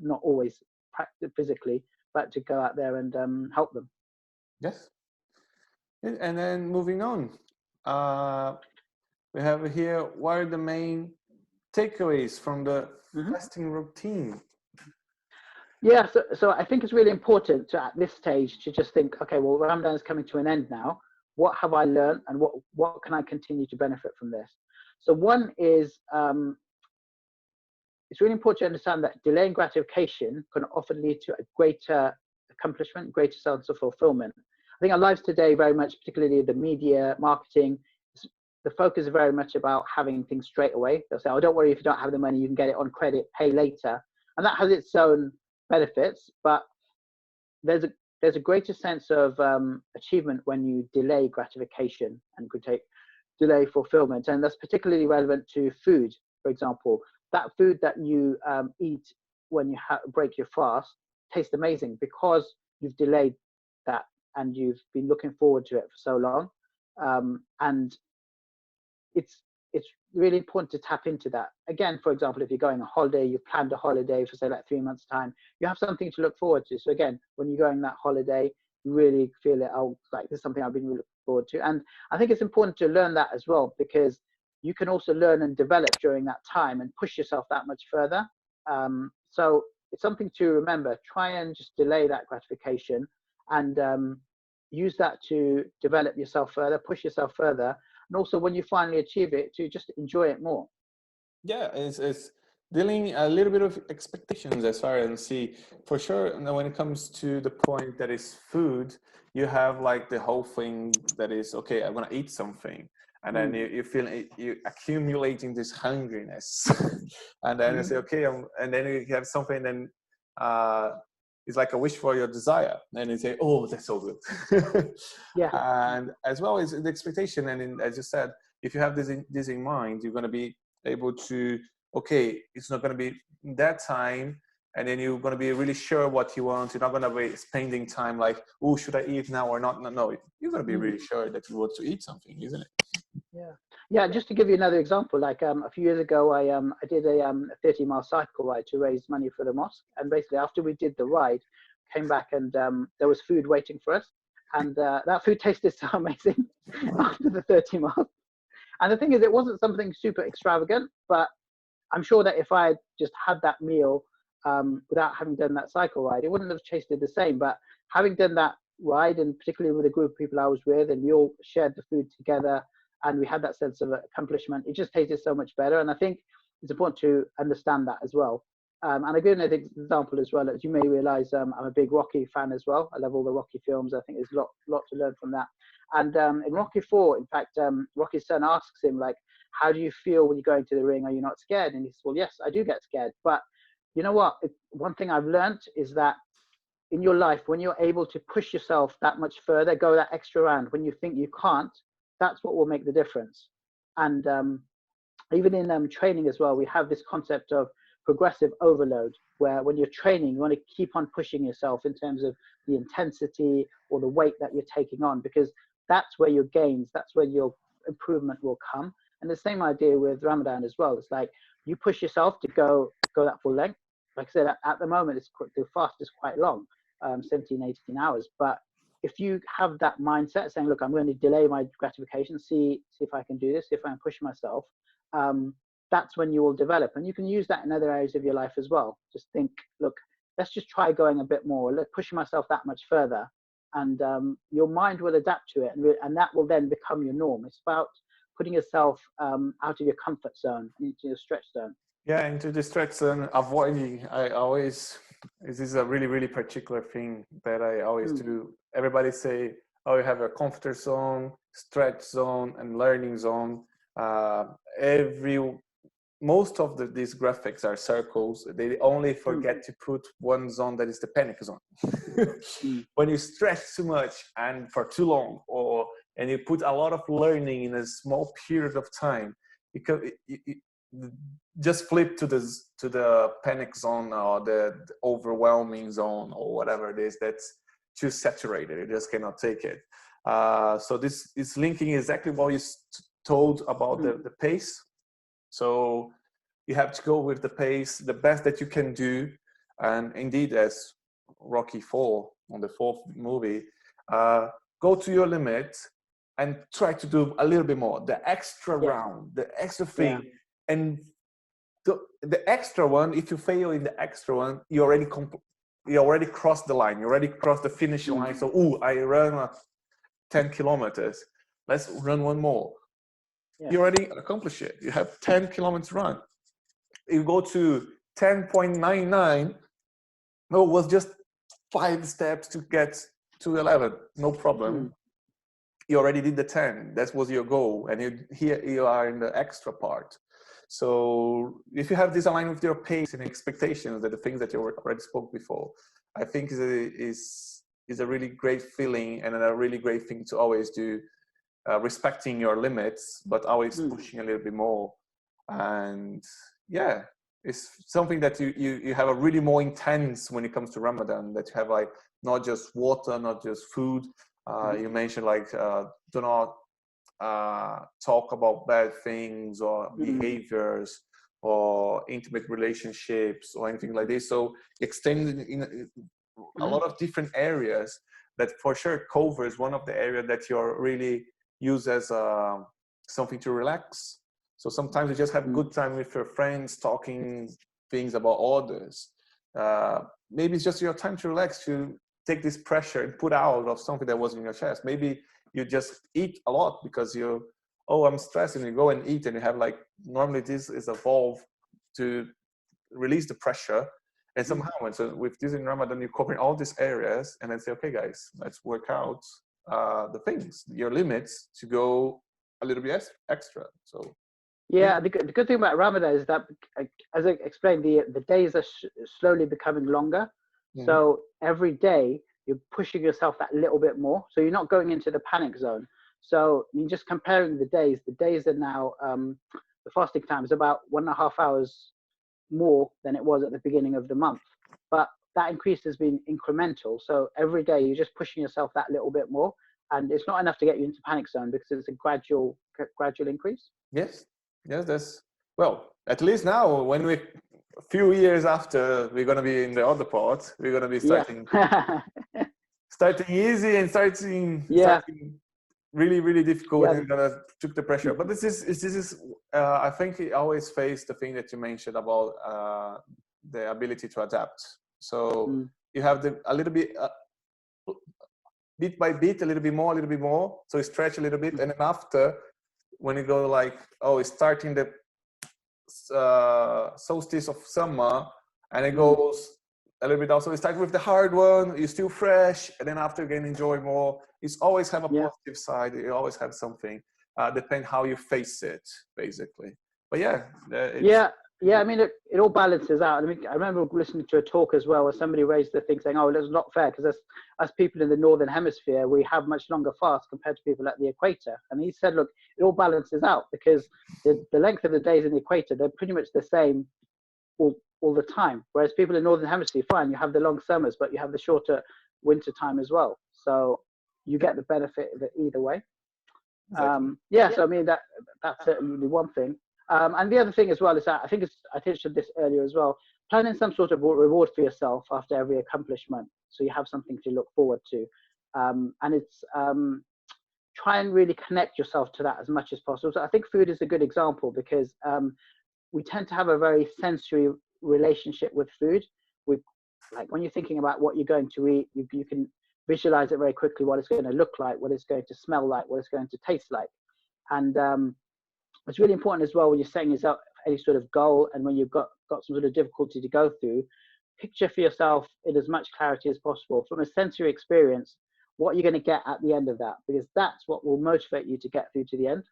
not always physically, but to go out there and help them. Yes. And then moving on, we have here, what are the main takeaways from the fasting routine? Yeah, so I think it's really important to, at this stage, to just think, okay, well, Ramadan is coming to an end now. What have I learned, and what can I continue to benefit from this? So one is, it's really important to understand that delaying gratification can often lead to a greater accomplishment, greater sense of fulfillment. I think our lives today, very much, particularly the media, marketing, the focus is very much about having things straight away. They'll say, oh, don't worry, if you don't have the money, you can get it on credit, pay later. And that has its own benefits, but there's a greater sense of achievement when you delay gratification and could delay fulfillment. And that's particularly relevant to food, for example. That food that you eat when you break your fast tastes amazing because you've delayed that and you've been looking forward to it for so long. And it's really important to tap into that. Again, for example, if you're going on a holiday, you've planned a holiday for say 3 months time, you have something to look forward to. So again, when you're going on that holiday, you really feel it, oh, this is something I've been really looking forward to. And I think it's important to learn that as well, because you can also learn and develop during that time and push yourself that much further. So it's something to remember. Try and just delay that gratification and use that to develop yourself further, push yourself further. And also when you finally achieve it, to just enjoy it more. Yeah, it's dealing a little bit of expectations as far as see for sure. And then when it comes to the point that is food, you have like the whole thing that is okay, I'm gonna eat something, and then you feel you accumulating this hungriness, and then you say okay, and then you have something, then it's like a wish for your desire, and you say, oh, that's so good. Yeah. And as well as the expectation, and as you said, if you have this in mind, you're going to be able to, okay, it's not going to be that time, and then you're going to be really sure what you want. You're not going to be spending time like, oh, should I eat now or not? No, you're going to be really sure that you want to eat something, isn't it? Yeah. Just to give you another example, like a few years ago, I did a 30-mile cycle ride to raise money for the mosque, and basically after we did the ride, came back and there was food waiting for us, and that food tasted so amazing after the 30 miles. And the thing is, it wasn't something super extravagant, but I'm sure that if I had just had that meal without having done that cycle ride, it wouldn't have tasted the same. But having done that ride, and particularly with a group of people I was with, and we all shared the food together, and we had that sense of accomplishment, it just tasted so much better. And I think it's important to understand that as well. And I give another example as well. As you may realize, I'm a big Rocky fan as well. I love all the Rocky films. I think there's a lot to learn from that. And in Rocky 4, in fact, Rocky's son asks him, like, how do you feel when you go into the ring? Are you not scared? And he says, well, yes, I do get scared. But you know what? One thing I've learned is that in your life, when you're able to push yourself that much further, go that extra round when you think you can't, that's what will make the difference. And even in training as well, we have this concept of progressive overload, where when you're training, you want to keep on pushing yourself in terms of the intensity or the weight that you're taking on, because that's where your gains, that's where your improvement will come. And the same idea with Ramadan as well. It's like you push yourself to go that full length. Like I said, at the moment, the fast is quite long, 17, 18 hours. But if you have that mindset saying, look, I'm going to delay my gratification, see if I can do this, see if I can push myself, that's when you will develop. And you can use that in other areas of your life as well. Just think, look, let's just try going a bit more, pushing myself that much further. And your mind will adapt to it, and that will then become your norm. It's about putting yourself out of your comfort zone, into your stretch zone. Yeah, into the stretch zone, avoiding, this is a really, really particular thing that I always do. Everybody say, oh, you have a comfort zone, stretch zone, and learning zone. Most of these graphics are circles. They only forget to put one zone that is the panic zone. When you stretch too much and for too long, and you put a lot of learning in a small period of time, because just flip to the panic zone or the overwhelming zone or whatever it is that's too saturated. You just cannot take it. So this is linking exactly what you told about the pace. So you have to go with the pace, the best that you can do. And indeed, as Rocky 4 on the fourth movie, go to your limit and try to do a little bit more, the extra round, the extra thing. And the extra one, if you fail in the extra one, you already crossed the line. You already crossed the finish line. So, I ran 10 kilometers. Let's run one more. You already accomplished it. You have 10 kilometers run. You go to 10.99. No, it was just 5 steps to get to 11. No problem. You already did the 10. That was your goal. And here you are in the extra part. So if you have this aligned with your pace and expectations, that the things that you already spoke before, I think is a really great feeling and a really great thing to always do. Respecting your limits, but always pushing a little bit more. And yeah, it's something that you have a really more intense when it comes to Ramadan, that you have like not just water, not just food. You mentioned like do not talk about bad things or behaviors or intimate relationships or anything like this. So extended in a lot of different areas that for sure covers one of the areas that you're really use as something to relax. So sometimes you just have a good time with your friends, talking things about others. Maybe it's just your time to relax, to take this pressure and put out of something that was in your chest. Maybe you just eat a lot because I'm stressed, and you go and eat, and you have like, normally this is evolved to release the pressure. And somehow, so with this in Ramadan, you're covering all these areas, and then say, okay, guys, let's work out the things, your limits, to go a little bit extra. So yeah, the good thing about Ramadan is that, as I explained, the days are slowly becoming longer. So every day you're pushing yourself that little bit more. So you're not going into the panic zone. So you're just comparing the days. The days are now, the fasting time is about 1.5 hours more than it was at the beginning of the month. But that increase has been incremental. So every day you're just pushing yourself that little bit more. And it's not enough to get you into panic zone because it's a gradual increase. Yes, that's, well, at least now, when we, a few years after, we're going to be in the other part, we're going to be starting starting easy and starting really, really difficult, and gonna took the pressure. But this is I think I always face the thing that you mentioned about the ability to adapt. So you have a little bit, bit by bit, a little bit more. So you stretch a little bit, and then after, when you go like, oh, it's starting the solstice of summer, and it goes a little bit also. You start with the hard one, you're still fresh, and then after again enjoy more. It's always have a positive side. You always have something. Depend how you face it, basically. But I mean, it all balances out. I mean, I remember listening to a talk as well where somebody raised the thing saying, "Oh, that's not fair because us people in the northern hemisphere, we have much longer fast compared to people at the equator." And he said, "Look, it all balances out because the length of the days in the equator, they're pretty much the same all the time. Whereas people in the northern hemisphere, fine, you have the long summers, but you have the shorter winter time as well. So you get the benefit of it either way." Exactly. So I mean that's certainly one thing. And the other thing as well is that I mentioned this earlier as well, planning some sort of reward for yourself after every accomplishment, so you have something to look forward to. And it's try and really connect yourself to that as much as possible. So I think food is a good example because we tend to have a very sensory relationship with food. Like when you're thinking about what you're going to eat, you can visualize it very quickly, what it's going to look like, what it's going to smell like, what it's going to taste like. And it's really important as well when you're setting yourself any sort of goal, and when you've got some sort of difficulty to go through, picture for yourself in as much clarity as possible from a sensory experience what you're going to get at the end of that, because that's what will motivate you to get through to the end.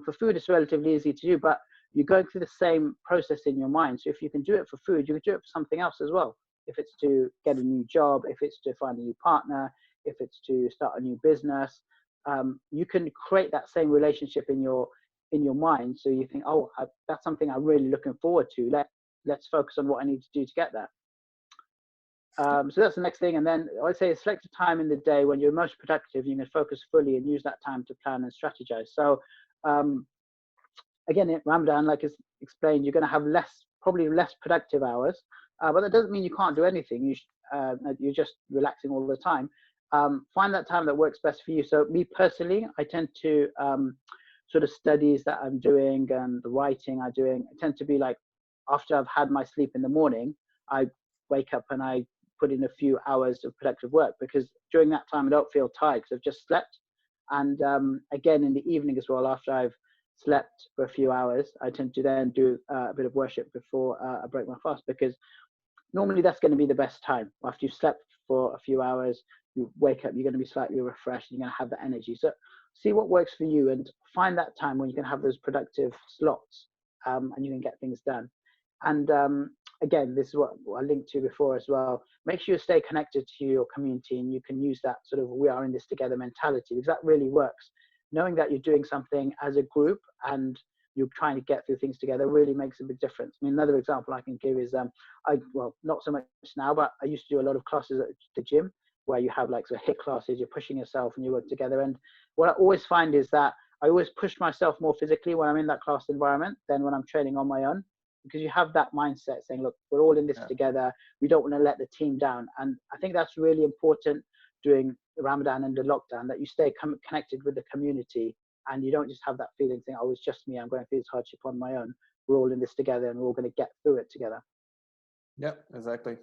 For food, it's relatively easy to do, but you're going through the same process in your mind. So if you can do it for food, you can do it for something else as well. If it's to get a new job, if it's to find a new partner, if it's to start a new business, you can create that same relationship in your mind. So you think, oh, that's something I'm really looking forward to. Let's focus on what I need to do to get there. So that's the next thing. And then I'd say select a time in the day when you're most productive. You can focus fully and use that time to plan and strategize. So again, in Ramadan, like it's explained, you're going to have probably less productive hours, but that doesn't mean you can't do anything. You're just relaxing all the time. Find that time that works best for you. So me personally, I tend to sort of studies that I'm doing and the writing I'm doing, I tend to be like after I've had my sleep in the morning, I wake up and I put in a few hours of productive work, because during that time I don't feel tired because I've just slept. And again, in the evening as well, after I've slept for a few hours, I tend to then do a bit of worship before I break my fast, because normally that's going to be the best time. After you've slept for a few hours, you wake up, you're going to be slightly refreshed, you're going to have that energy. So see what works for you and find that time when you can have those productive slots, and you can get things done. And again, this is what I linked to before as well. Make sure you stay connected to your community, and you can use that sort of we are in this together mentality, because that really works. Knowing that you're doing something as a group and you're trying to get through things together really makes a big difference. I mean, another example I can give is, well, not so much now, but I used to do a lot of classes at the gym where you have like sort of HIIT classes, you're pushing yourself and you work together. And what I always find is that I always push myself more physically when I'm in that class environment than when I'm training on my own, because you have that mindset saying, look, we're all in this together. We don't want to let the team down. And I think that's really important during Ramadan and the lockdown, that you stay connected with the community and you don't just have that feeling saying, oh, it's just me, I'm going through this hardship on my own. We're all in this together and we're all going to get through it together. Yeah, exactly.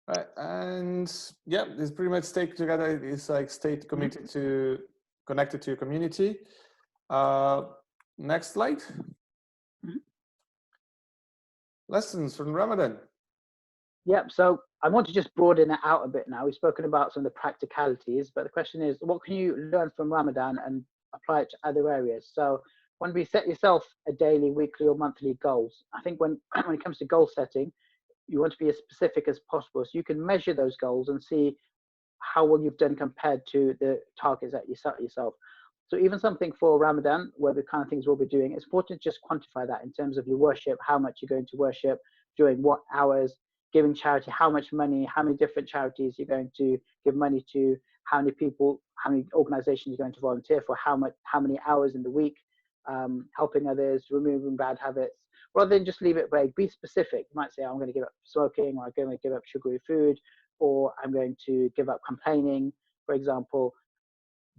Right. And yeah, it's pretty much stay together. It's like stay committed to, connected to your community. Next slide. Lessons from Ramadan. Yep. So I want to just broaden it out a bit now. We've spoken about some of the practicalities, but the question is, what can you learn from Ramadan and apply it to other areas? So when we set yourself a daily, weekly, or monthly goals, I think when when it comes to goal setting, you want to be as specific as possible, so you can measure those goals and see how well you've done compared to the targets that you set yourself. So even something for Ramadan, where the kind of things we'll be doing, it's important to just quantify that in terms of your worship, how much you're going to worship, during what hours, giving charity, how much money, how many different charities you're going to give money to, how many people, how many organizations you're going to volunteer for, how many hours in the week, helping others, removing bad habits, rather than just leave it vague. Be specific. You might say, I'm going to give up smoking, or I'm going to give up sugary food, or I'm going to give up complaining, for example.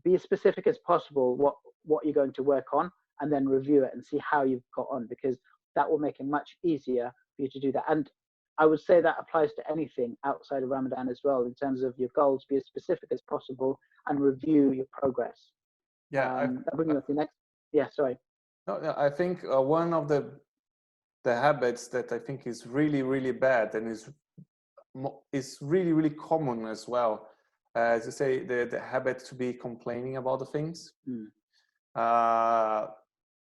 Be as specific as possible what you're going to work on, and then review it and see how you've got on, because that will make it much easier for you to do that. And I would say that applies to anything outside of Ramadan as well, in terms of your goals. Be as specific as possible and review your progress. Yeah, That brings me on to the next. Yeah, sorry. no, I think one of the habits that I think is really, really bad and is really, really common as well. As you say, the habit to be complaining about the things.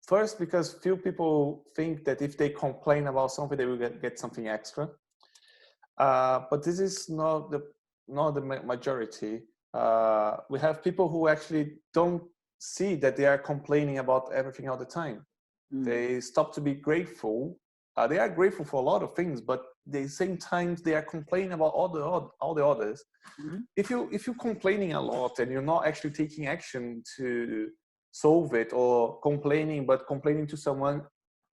First, because few people think that if they complain about something, they will get something extra. But this is not the majority. We have people who actually don't see that they are complaining about everything all the time. They stop to be grateful. They are grateful for a lot of things, but at the same time they are complaining about all the others. If you're complaining a lot and you're not actually taking action to solve it, or complaining to someone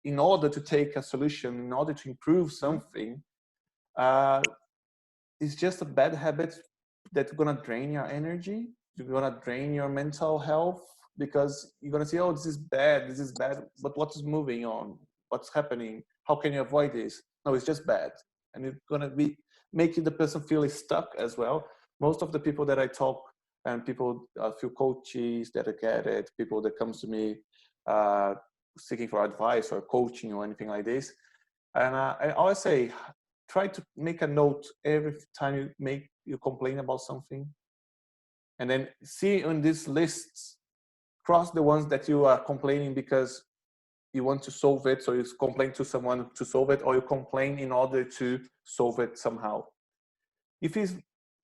in order to take a solution, in order to improve something, it's just a bad habit that's gonna drain your energy. You're gonna drain your mental health, because you're gonna say, "Oh, this is bad." But what is moving on? What's happening? How can you avoid this? No, it's just bad, and it's gonna be making the person feel stuck as well. Most of the people that I talk, and people, a few coaches that get it, people that comes to me seeking for advice or coaching or anything like this, and I always say, try to make a note every time you complain about something, and then see on these lists, cross the ones that you are complaining because you want to solve it, so you complain to someone to solve it, or you complain in order to solve it somehow. If you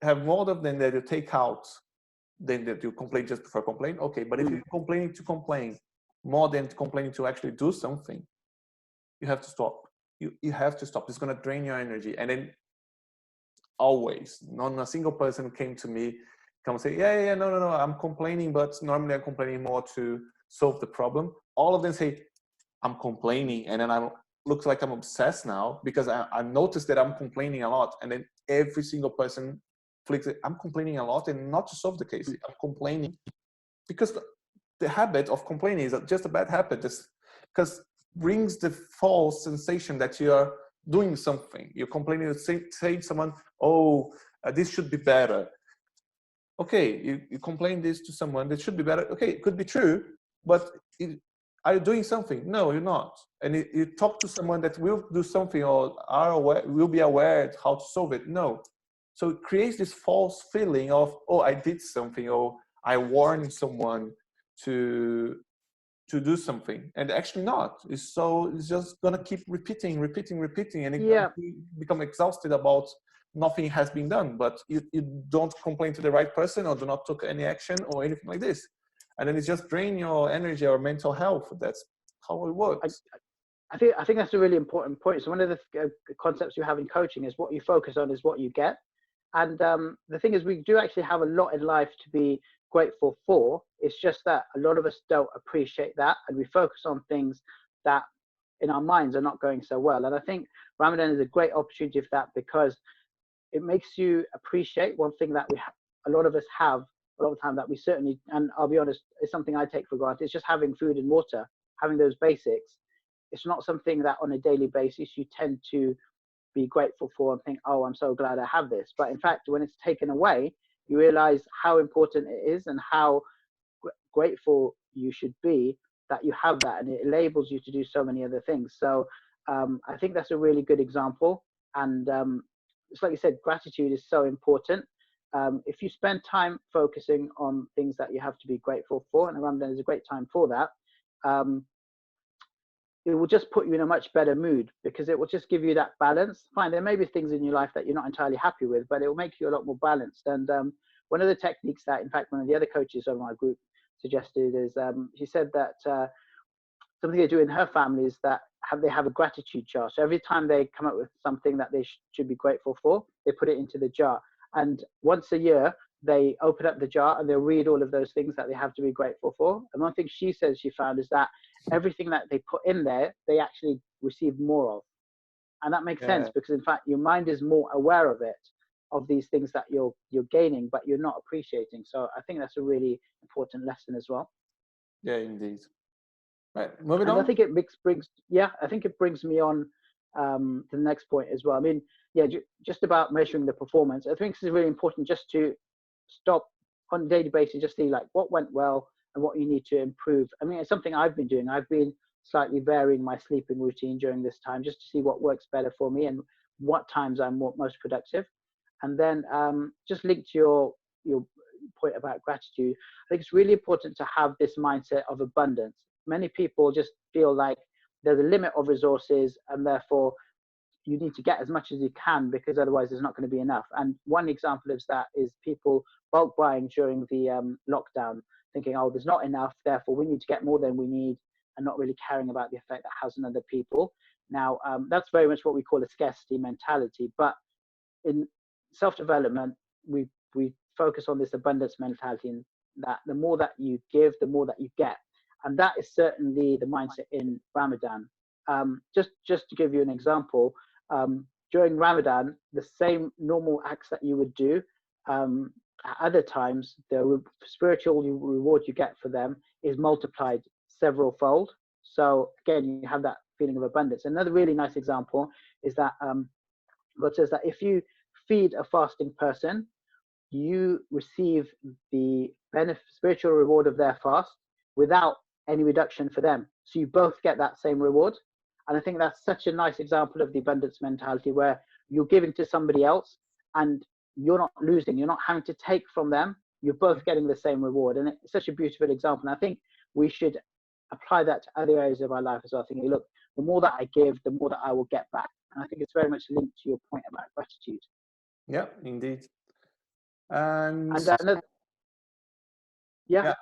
have more of them that you take out than that you complain just for complain, okay. But if you're complaining to complain more than complaining to actually do something, you have to stop. You have to stop. It's going to drain your energy. And then always, not a single person came to me, come say, yeah, no, I'm complaining, but normally I'm complaining more to solve the problem. All of them say, I'm complaining, and then I looks like I'm obsessed now, because I noticed that I'm complaining a lot. And then every single person flicks it, I'm complaining a lot, and not to solve the case. I'm complaining because the habit of complaining is just a bad habit. Because brings the false sensation that you are doing something. You're complaining, saying someone, "Oh, this should be better." Okay, you complain this to someone, that should be better. Okay, it could be true, but are you doing something? No, you're not. And you talk to someone that will do something, or will be aware how to solve it. No. So it creates this false feeling of, oh, I did something, or I warned someone to do something, and actually not. It's just gonna keep repeating, and it become exhausted about nothing has been done. But you don't complain to the right person, or do not take any action or anything like this, and then it's just drain your energy or mental health. That's how it works. I think that's a really important point. So one of the concepts you have in coaching is what you focus on is what you get. And the thing is, we do actually have a lot in life to be grateful for. It's just that a lot of us don't appreciate that, and we focus on things that in our minds are not going so well. And I think Ramadan is a great opportunity for that, because it makes you appreciate one thing that a lot of us have a lot of the time, that we certainly, and I'll be honest, it's something I take for granted. It's just having food and water, having those basics. It's not something that on a daily basis you tend to be grateful for and think, oh, I'm so glad I have this. But in fact, when it's taken away, you realize how important it is, and how grateful you should be that you have that, and it enables you to do so many other things. So I think that's a really good example. And it's like you said, gratitude is so important. If you spend time focusing on things that you have to be grateful for, and Ramadan is a great time for that, it will just put you in a much better mood, because it will just give you that balance. Fine, there may be things in your life that you're not entirely happy with, but it will make you a lot more balanced. And one of the techniques that, in fact, one of the other coaches of my group suggested is, she said that something they do in her family is that they have a gratitude jar. So every time they come up with something that they should be grateful for, they put it into the jar. And once a year, they open up the jar and they'll read all of those things that they have to be grateful for. And one thing she says she found is that everything that they put in there, they actually receive more of. And that makes sense, because in fact, your mind is more aware of it, of these things that you're gaining, but you're not appreciating. So I think that's a really important lesson as well. Yeah, indeed. Right, moving and on. I think I think it brings me on to the next point as well. I mean, just about measuring the performance. I think it's really important just to stop on a daily basis, just see like what went well and what you need to improve. I mean, it's something I've been doing. I've been slightly varying my sleeping routine during this time, just to see what works better for me and what times I'm most productive. And then just linked to your point about gratitude, I think it's really important to have this mindset of abundance. Many people just feel like there's a limit of resources, and therefore you need to get as much as you can, because otherwise there's not going to be enough. And one example of that is people bulk buying during the lockdown, thinking, oh, there's not enough, therefore we need to get more than we need, and not really caring about the effect that has on other people. Now, that's very much what we call a scarcity mentality. But in self-development, we focus on this abundance mentality, and that the more that you give, the more that you get. And that is certainly the mindset in Ramadan. Just to give you an example, during Ramadan, the same normal acts that you would do at other times, the spiritual reward you get for them is multiplied several fold. So again, you have that feeling of abundance. Another really nice example is that God says that if you feed a fasting person, you receive the spiritual reward of their fast without any reduction for them. So you both get that same reward. And I think that's such a nice example of the abundance mentality, where you're giving to somebody else and you're not losing, you're not having to take from them, you're both getting the same reward. And it's such a beautiful example. And I think we should apply that to other areas of our life as well, thinking, look, the more that I give, the more that I will get back. And I think it's very much linked to your point about gratitude. Yeah, indeed. And another,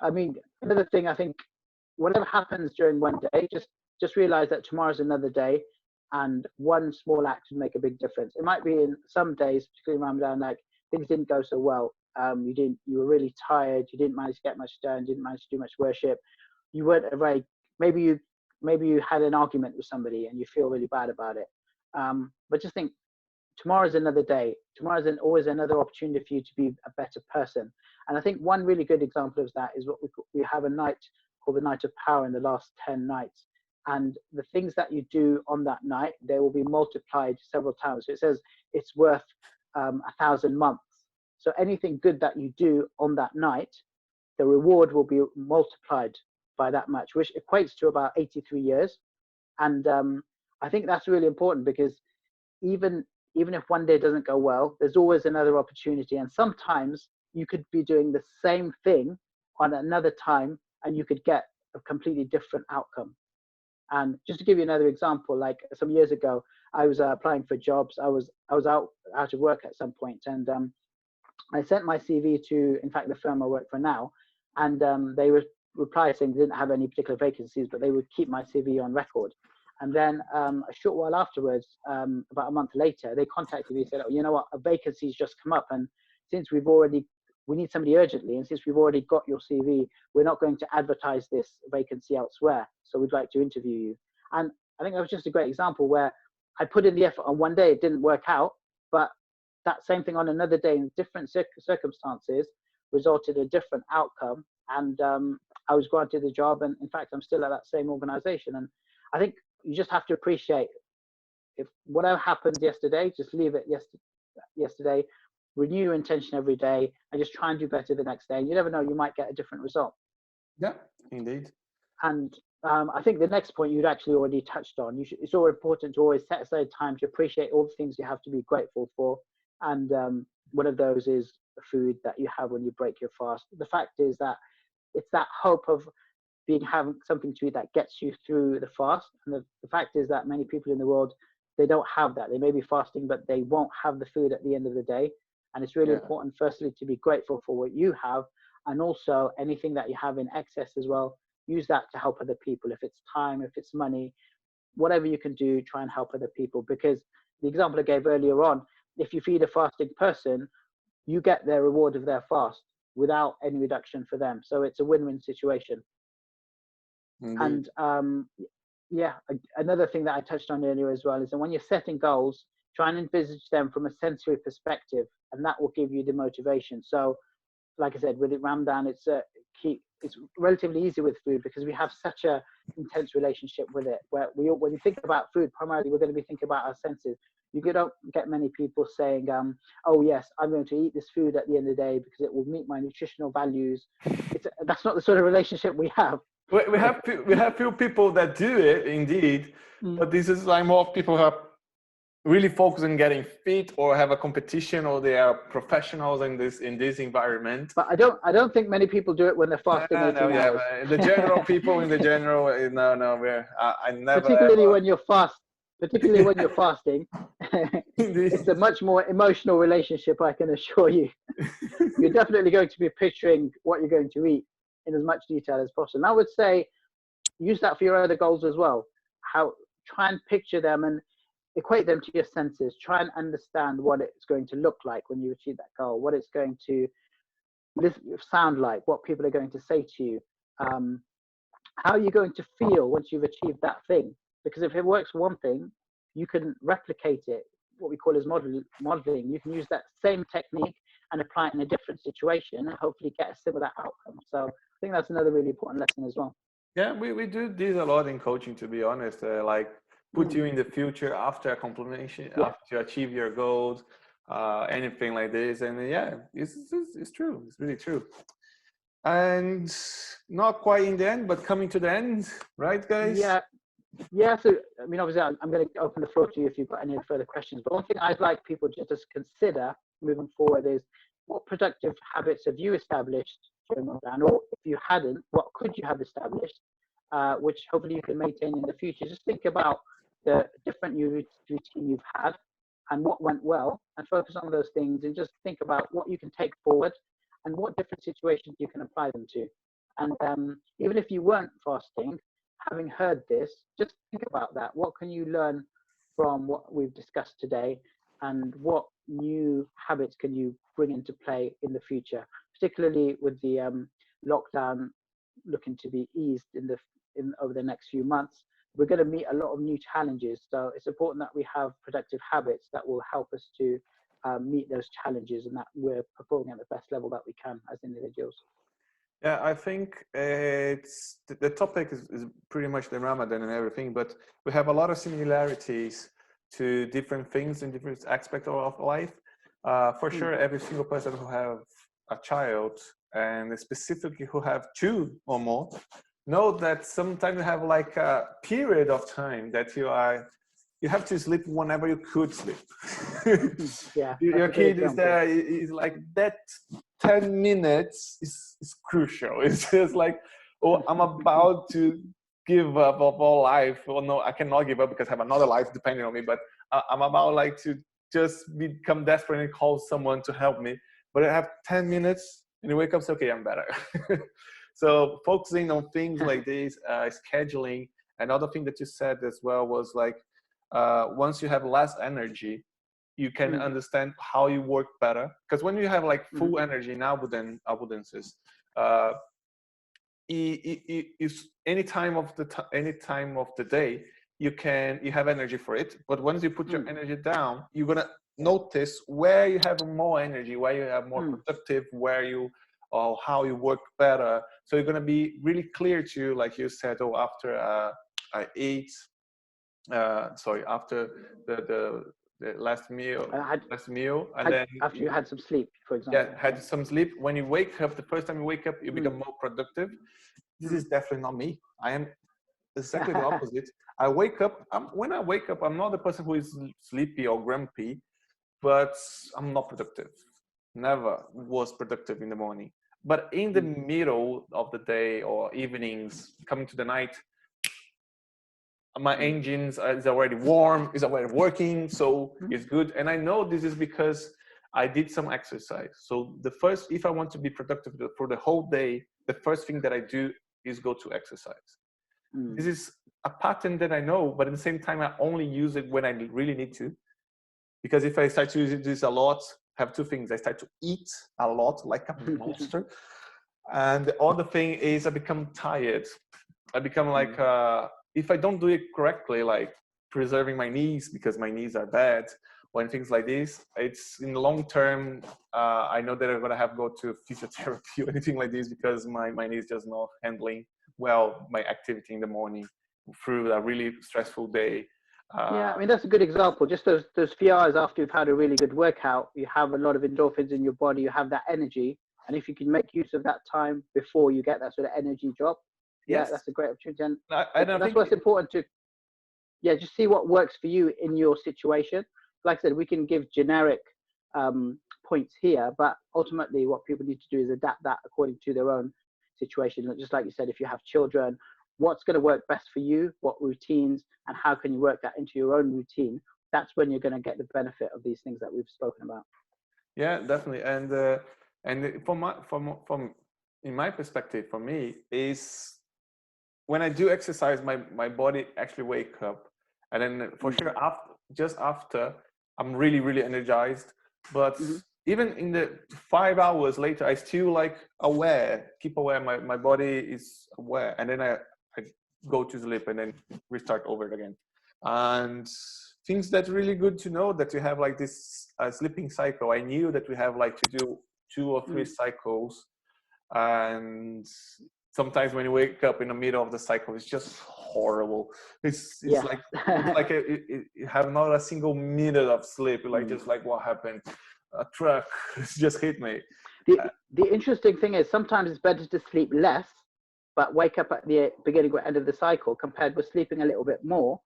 I mean, another thing, I think, whatever happens during one day, just realize that tomorrow's another day, and one small act would make a big difference. It might be in some days, particularly Ramadan, like things didn't go so well. You were really tired. You didn't manage to get much done. Didn't manage to do much worship. You weren't maybe you had an argument with somebody and you feel really bad about it. But just think, tomorrow's another day. Tomorrow's always another opportunity for you to be a better person. And I think one really good example of that is what we have a night called the Night of Power in the last 10 nights. And the things that you do on that night, they will be multiplied several times. So it says it's worth 1,000 months. So anything good that you do on that night, the reward will be multiplied by that much, which equates to about 83 years. And I think that's really important, because even if one day doesn't go well, there's always another opportunity. And sometimes you could be doing the same thing on another time and you could get a completely different outcome. And just to give you another example, like some years ago, I was applying for jobs. I was out of work at some point, and I sent my CV to, in fact, the firm I work for now, and they replied saying they didn't have any particular vacancies, but they would keep my CV on record. And then a short while afterwards, about a month later, they contacted me and said, oh, you know what, a vacancy's just come up, and since we need somebody urgently, and since we've already got your CV, we're not going to advertise this vacancy elsewhere, so we'd like to interview you. And I think that was just a great example where I put in the effort on one day, it didn't work out, but that same thing on another day in different circumstances resulted in a different outcome, and I was granted the job, and in fact, I'm still at that same organization. And I think you just have to appreciate, if whatever happened yesterday, just leave it yesterday, renew your intention every day, and just try and do better the next day. You never know, you might get a different result. Yeah, indeed. And I think the next point you'd actually already touched on. It's all important to always set aside time to appreciate all the things you have to be grateful for. And one of those is the food that you have when you break your fast. The fact is that it's that hope of having something to eat that gets you through the fast. And the fact is that many people in the world, they don't have that. They may be fasting, but they won't have the food at the end of the day. And it's really important, firstly, to be grateful for what you have, and also anything that you have in excess as well. Use that to help other people. If it's time, if it's money, whatever you can do, try and help other people. Because the example I gave earlier on, if you feed a fasting person, you get their reward of their fast without any reduction for them. So it's a win-win situation. Indeed. And another thing that I touched on earlier as well is that when you're setting goals, try and envisage them from a sensory perspective, and that will give you the motivation. So, like I said, with Ramadan, it's relatively easy with food because we have such a intense relationship with it. Where when you think about food, primarily we're going to be thinking about our senses. You don't get many people saying, "Oh yes, I'm going to eat this food at the end of the day because it will meet my nutritional values." That's not the sort of relationship we have. We have few people that do it indeed, but this is like more people who are really focused on getting fit or have a competition, or they are professionals in this environment. But I don't think many people do it when they're fasting 18 hours. The general people in the general, I never. Particularly when you're fasting, it's a much more emotional relationship, I can assure you. You're definitely going to be picturing what you're going to eat in as much detail as possible. And I would say use that for your other goals as well. Try and picture them and equate them to your senses. Try and understand what it's going to look like when you achieve that goal, what it's going to sound like, what people are going to say to you, how you're going to feel once you've achieved that thing. Because if it works for one thing, you can replicate it, what we call as modeling. You can use that same technique and apply it in a different situation and hopefully get a similar outcome. So I think that's another really important lesson as well. Yeah, we do this a lot in coaching, to be honest. Like put you in the future after a completion, after you achieve your goals, anything like this. And it's true. It's really true. And not quite in the end, but coming to the end, right, guys? Yeah. So, I mean, obviously, I'm going to open the floor to you if you've got any further questions. But one thing I'd like people to just consider moving forward is, what productive habits have you established during Ramadan? Or if you hadn't, what could you have established, which hopefully you can maintain in the future? Just think about the different routine you've had and what went well, and focus on those things, and just think about what you can take forward and what different situations you can apply them to. And even if you weren't fasting, having heard this, just think about that. What can you learn from what we've discussed today, and what new habits can you bring into play in the future, particularly with the lockdown looking to be eased over the next few months? We're going to meet a lot of new challenges, so it's important that we have productive habits that will help us to meet those challenges, and that we're performing at the best level that we can as individuals. Yeah, I think it's the topic is pretty much the Ramadan and everything, but we have a lot of similarities to different things in different aspects of life. For sure, every single person who have a child, and specifically who have two or more, know that sometimes you have like a period of time that you have to sleep whenever you could sleep. Your kid is there, is like that 10 minutes is crucial. It's just like, oh, I'm about to give up of all life. Well, no, I cannot give up because I have another life depending on me, but I'm about like to just become desperate and call someone to help me. But I have 10 minutes and you wake up and say, okay, I'm better. So focusing on things like this, scheduling. Another thing that you said as well was like, once you have less energy, you can understand how you work better. Because when you have like full energy in abundances, it's any time of the day you have energy for it. But once you put your energy down, you're gonna notice where you have more energy, where you have more productive, or how you work better. So you're gonna be really clear to you, like you said, after I ate. After the last meal, and then after you had some sleep, for example. Yeah, had some sleep. When you wake up, the first time you wake up, you become more productive. This is definitely not me. I am exactly the opposite. I wake up, when I wake up, I'm not the person who is sleepy or grumpy, but I'm not productive. Never was productive in the morning. But in the middle of the day or evenings, coming to the night, my engines is already warm, is already working, so it's good. And I know this is because I did some exercise. So the first, if I want to be productive for the whole day, the first thing that I do is go to exercise. This is a pattern that I know, but at the same time, I only use it when I really need to. Because if I start to use this a lot, I have two things. I start to eat a lot, like a monster. And the other thing is I become tired. I become like, if I don't do it correctly, like preserving my knees because my knees are bad, or and things like this, it's in the long term, I know that I'm going to have to go to physiotherapy or anything like this because my knees just not handling well my activity in the morning through a really stressful day. Yeah, I mean, that's a good example. Just those few hours after you've had a really good workout, you have a lot of endorphins in your body, you have that energy. And if you can make use of that time before you get that sort of energy drop, yeah, Yes. that's a great opportunity. And I that's think what's important to, yeah, just see what works for you in your situation. Like I said, we can give generic points here, but ultimately what people need to do is adapt that according to their own situation. Just like you said, if you have children, what's going to work best for you, what routines, and how can you work that into your own routine? That's when you're going to get the benefit of these things that we've spoken about. Yeah, definitely. And from in my perspective, for me, is when I do exercise, my body actually wake up, and then for sure just after, I'm really really energized. But even in the 5 hours later, I still like keep aware. My body is aware, and then I go to sleep and then restart over again. And things that's really good to know that you have like this sleeping cycle. I knew that we have like to do 2 or 3 cycles, and sometimes when you wake up in the middle of the cycle, it's just horrible. It's like you have not a single minute of sleep. You're like just like, what happened? A truck just hit me. The interesting thing is sometimes it's better to sleep less, but wake up at the beginning or end of the cycle compared with sleeping a little bit more,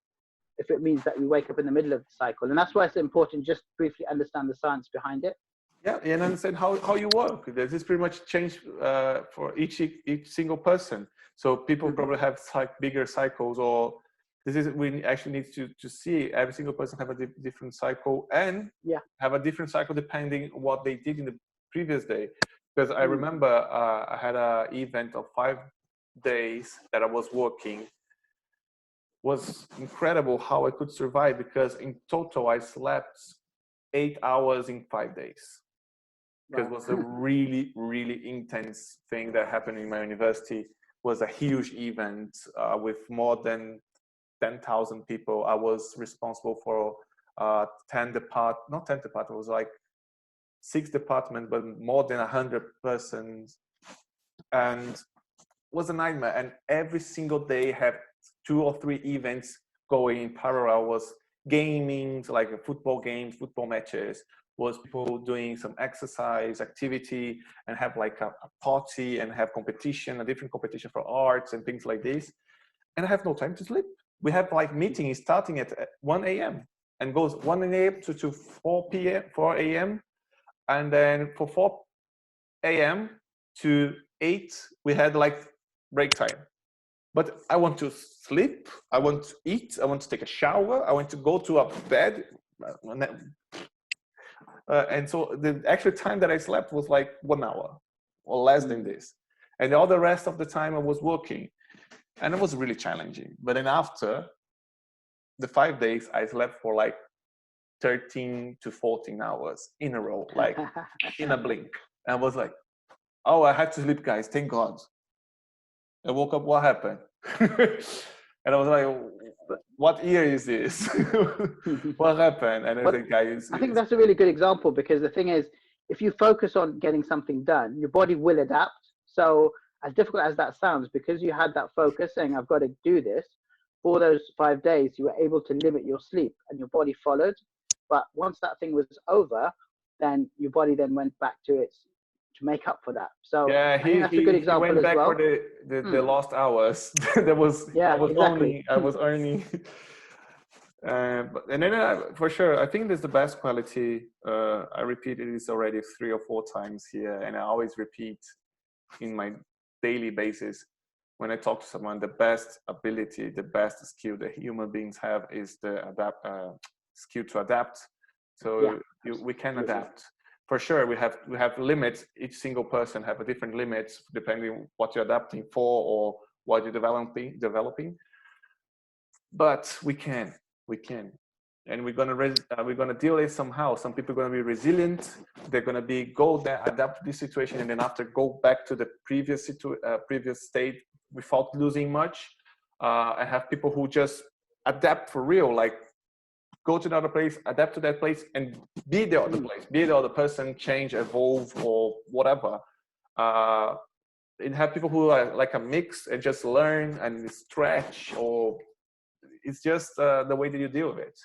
if it means that you wake up in the middle of the cycle. And that's why it's important just briefly understand the science behind it. Yeah, and understand how you work. This is pretty much changed for each single person. So people probably have bigger cycles, or this is we actually need to see every single person have a different cycle, and have a different cycle depending on what they did in the previous day. Because I remember I had an event of 5 days that I was working. Was incredible how I could survive, because in total I slept 8 hours in 5 days. Because it was a really, really intense thing that happened in my university. It was a huge event with more than 10,000 people. I was responsible for 10 departments, not 10 departments, it was like 6 departments, but more than 100 persons. And it was a nightmare. And every single day had 2 or 3 events going in parallel. Was gaming, like football games, football matches, was people doing some exercise activity and have like a party and have competition, a different competition for arts and things like this. And I have no time to sleep. We have like meetings starting at 1 a.m. and goes 1 a.m. to 4 p.m., 4 a.m. And then for 4 a.m. to 8, we had like break time. But I want to sleep, I want to eat, I want to take a shower, I want to go to a bed. And so the actual time that I slept was like 1 hour or less than this. And all the rest of the time I was working. And it was really challenging. But then after the 5 days, I slept for like 13 to 14 hours in a row, like in a blink. And I was like, oh, I had to sleep, guys, thank God. I woke up, what happened? And I was like, what year is this? What happened? And I think, guys, I think that's a really good example, because the thing is, if you focus on getting something done, your body will adapt. So as difficult as that sounds, because you had that focus saying, I've got to do this, for those 5 days, you were able to limit your sleep and your body followed. But once that thing was over, then your body then went back to its make up for that. So Yeah, I think that's a good he example went as back well. for the lost hours. Yeah, exactly. I was earning. And then for sure, I think that's the best quality. I repeated this already 3 or 4 times here, and I always repeat in my daily basis when I talk to someone. The best ability, the best skill that human beings have is the skill to adapt. So we can adapt. For sure, we have limits. Each single person have a different limits depending what you're adapting for or what you're developing. But we can, and we're gonna deal with it somehow. Some people are gonna be resilient. They're gonna go there, adapt to this situation, and then after go back to the previous state without losing much. I have people who just adapt for real, like go to another place, adapt to that place, and be the other place, be the other person, change, evolve, or whatever. And have people who are like a mix and just learn and stretch, or it's just the way that you deal with it.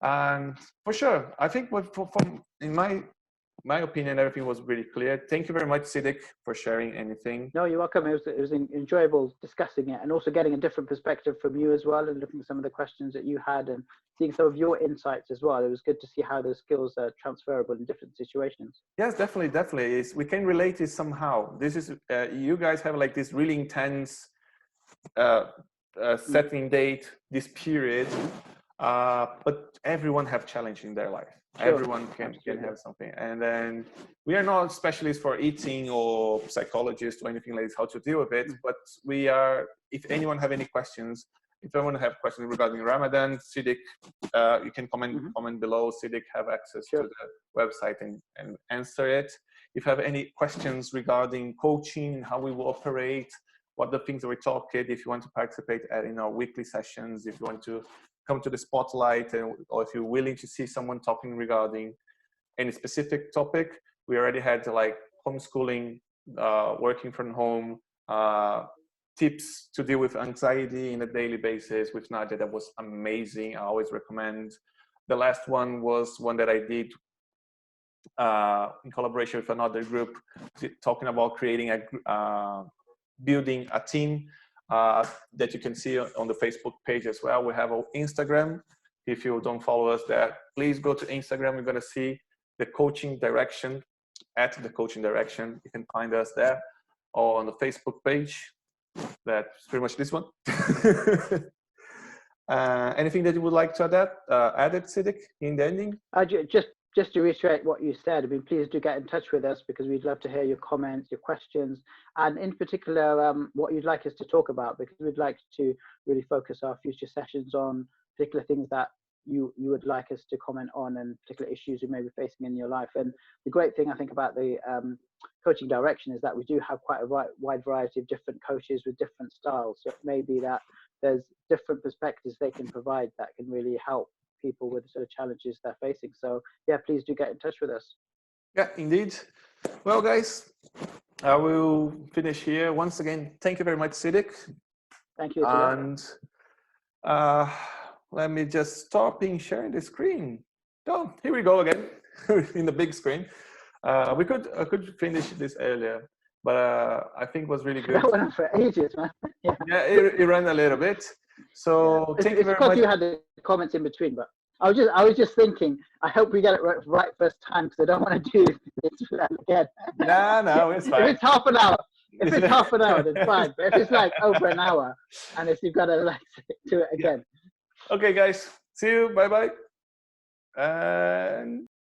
And for sure, I think from in my opinion, everything was really clear. Thank you very much, Siddiq, for sharing anything. No, you're welcome. It was enjoyable discussing it, and also getting a different perspective from you as well, and looking at some of the questions that you had and seeing some of your insights as well. It was good to see how those skills are transferable in different situations. Yes, definitely. We can relate it somehow. This is you guys have like this really intense setting date, this period, but everyone have challenge in their life. Sure. Everyone can have something, and then we are not specialists for eating or psychologists or anything like this, how to deal with it. But we are, if anyone have any questions, if anyone have questions regarding Ramadan, Siddiq, you can comment below. Siddiq have access to the website and answer it. If you have any questions regarding coaching, how we will operate, what the things that we talked, if you want to participate in our weekly sessions, if you want to come to the spotlight, or if you're willing to see someone talking regarding any specific topic, we already had like homeschooling, working from home, tips to deal with anxiety in a daily basis with Nadia. That was amazing. I always recommend. The last one was one that I did in collaboration with another group, talking about creating building a team, that you can see on the Facebook page as well. We have our Instagram. If you don't follow us there, please go to Instagram. You're going to see the coaching direction, at the coaching direction. You can find us there, or on the Facebook page. That's pretty much this one. Anything that you would like to add it, Siddiq, in the ending? Just to reiterate what you said, I mean, please do get in touch with us, because we'd love to hear your comments, your questions, and in particular, what you'd like us to talk about, because we'd like to really focus our future sessions on particular things that you would like us to comment on, and particular issues you may be facing in your life. And the great thing I think about the coaching direction is that we do have quite a wide variety of different coaches with different styles. So it may be that there's different perspectives they can provide that can really help people with the sort of challenges they're facing. So yeah, please do get in touch with us. Yeah, indeed. Well, guys, I will finish here. Once again, thank you very much, Siddiq. Thank you. And let me just stop sharing the screen. Oh, here we go again in the big screen. I could finish this earlier, but I think it was really good. That went on for ages, man. Yeah, it ran a little bit. So thank you very much. You had the comments in between, but I was just thinking, I hope we get it right first time, because I don't want to do this again. No, it's fine. If it's half an hour, then fine. But if it's like over an hour, and if you've got to like do it again. Okay, guys. See you. Bye bye. And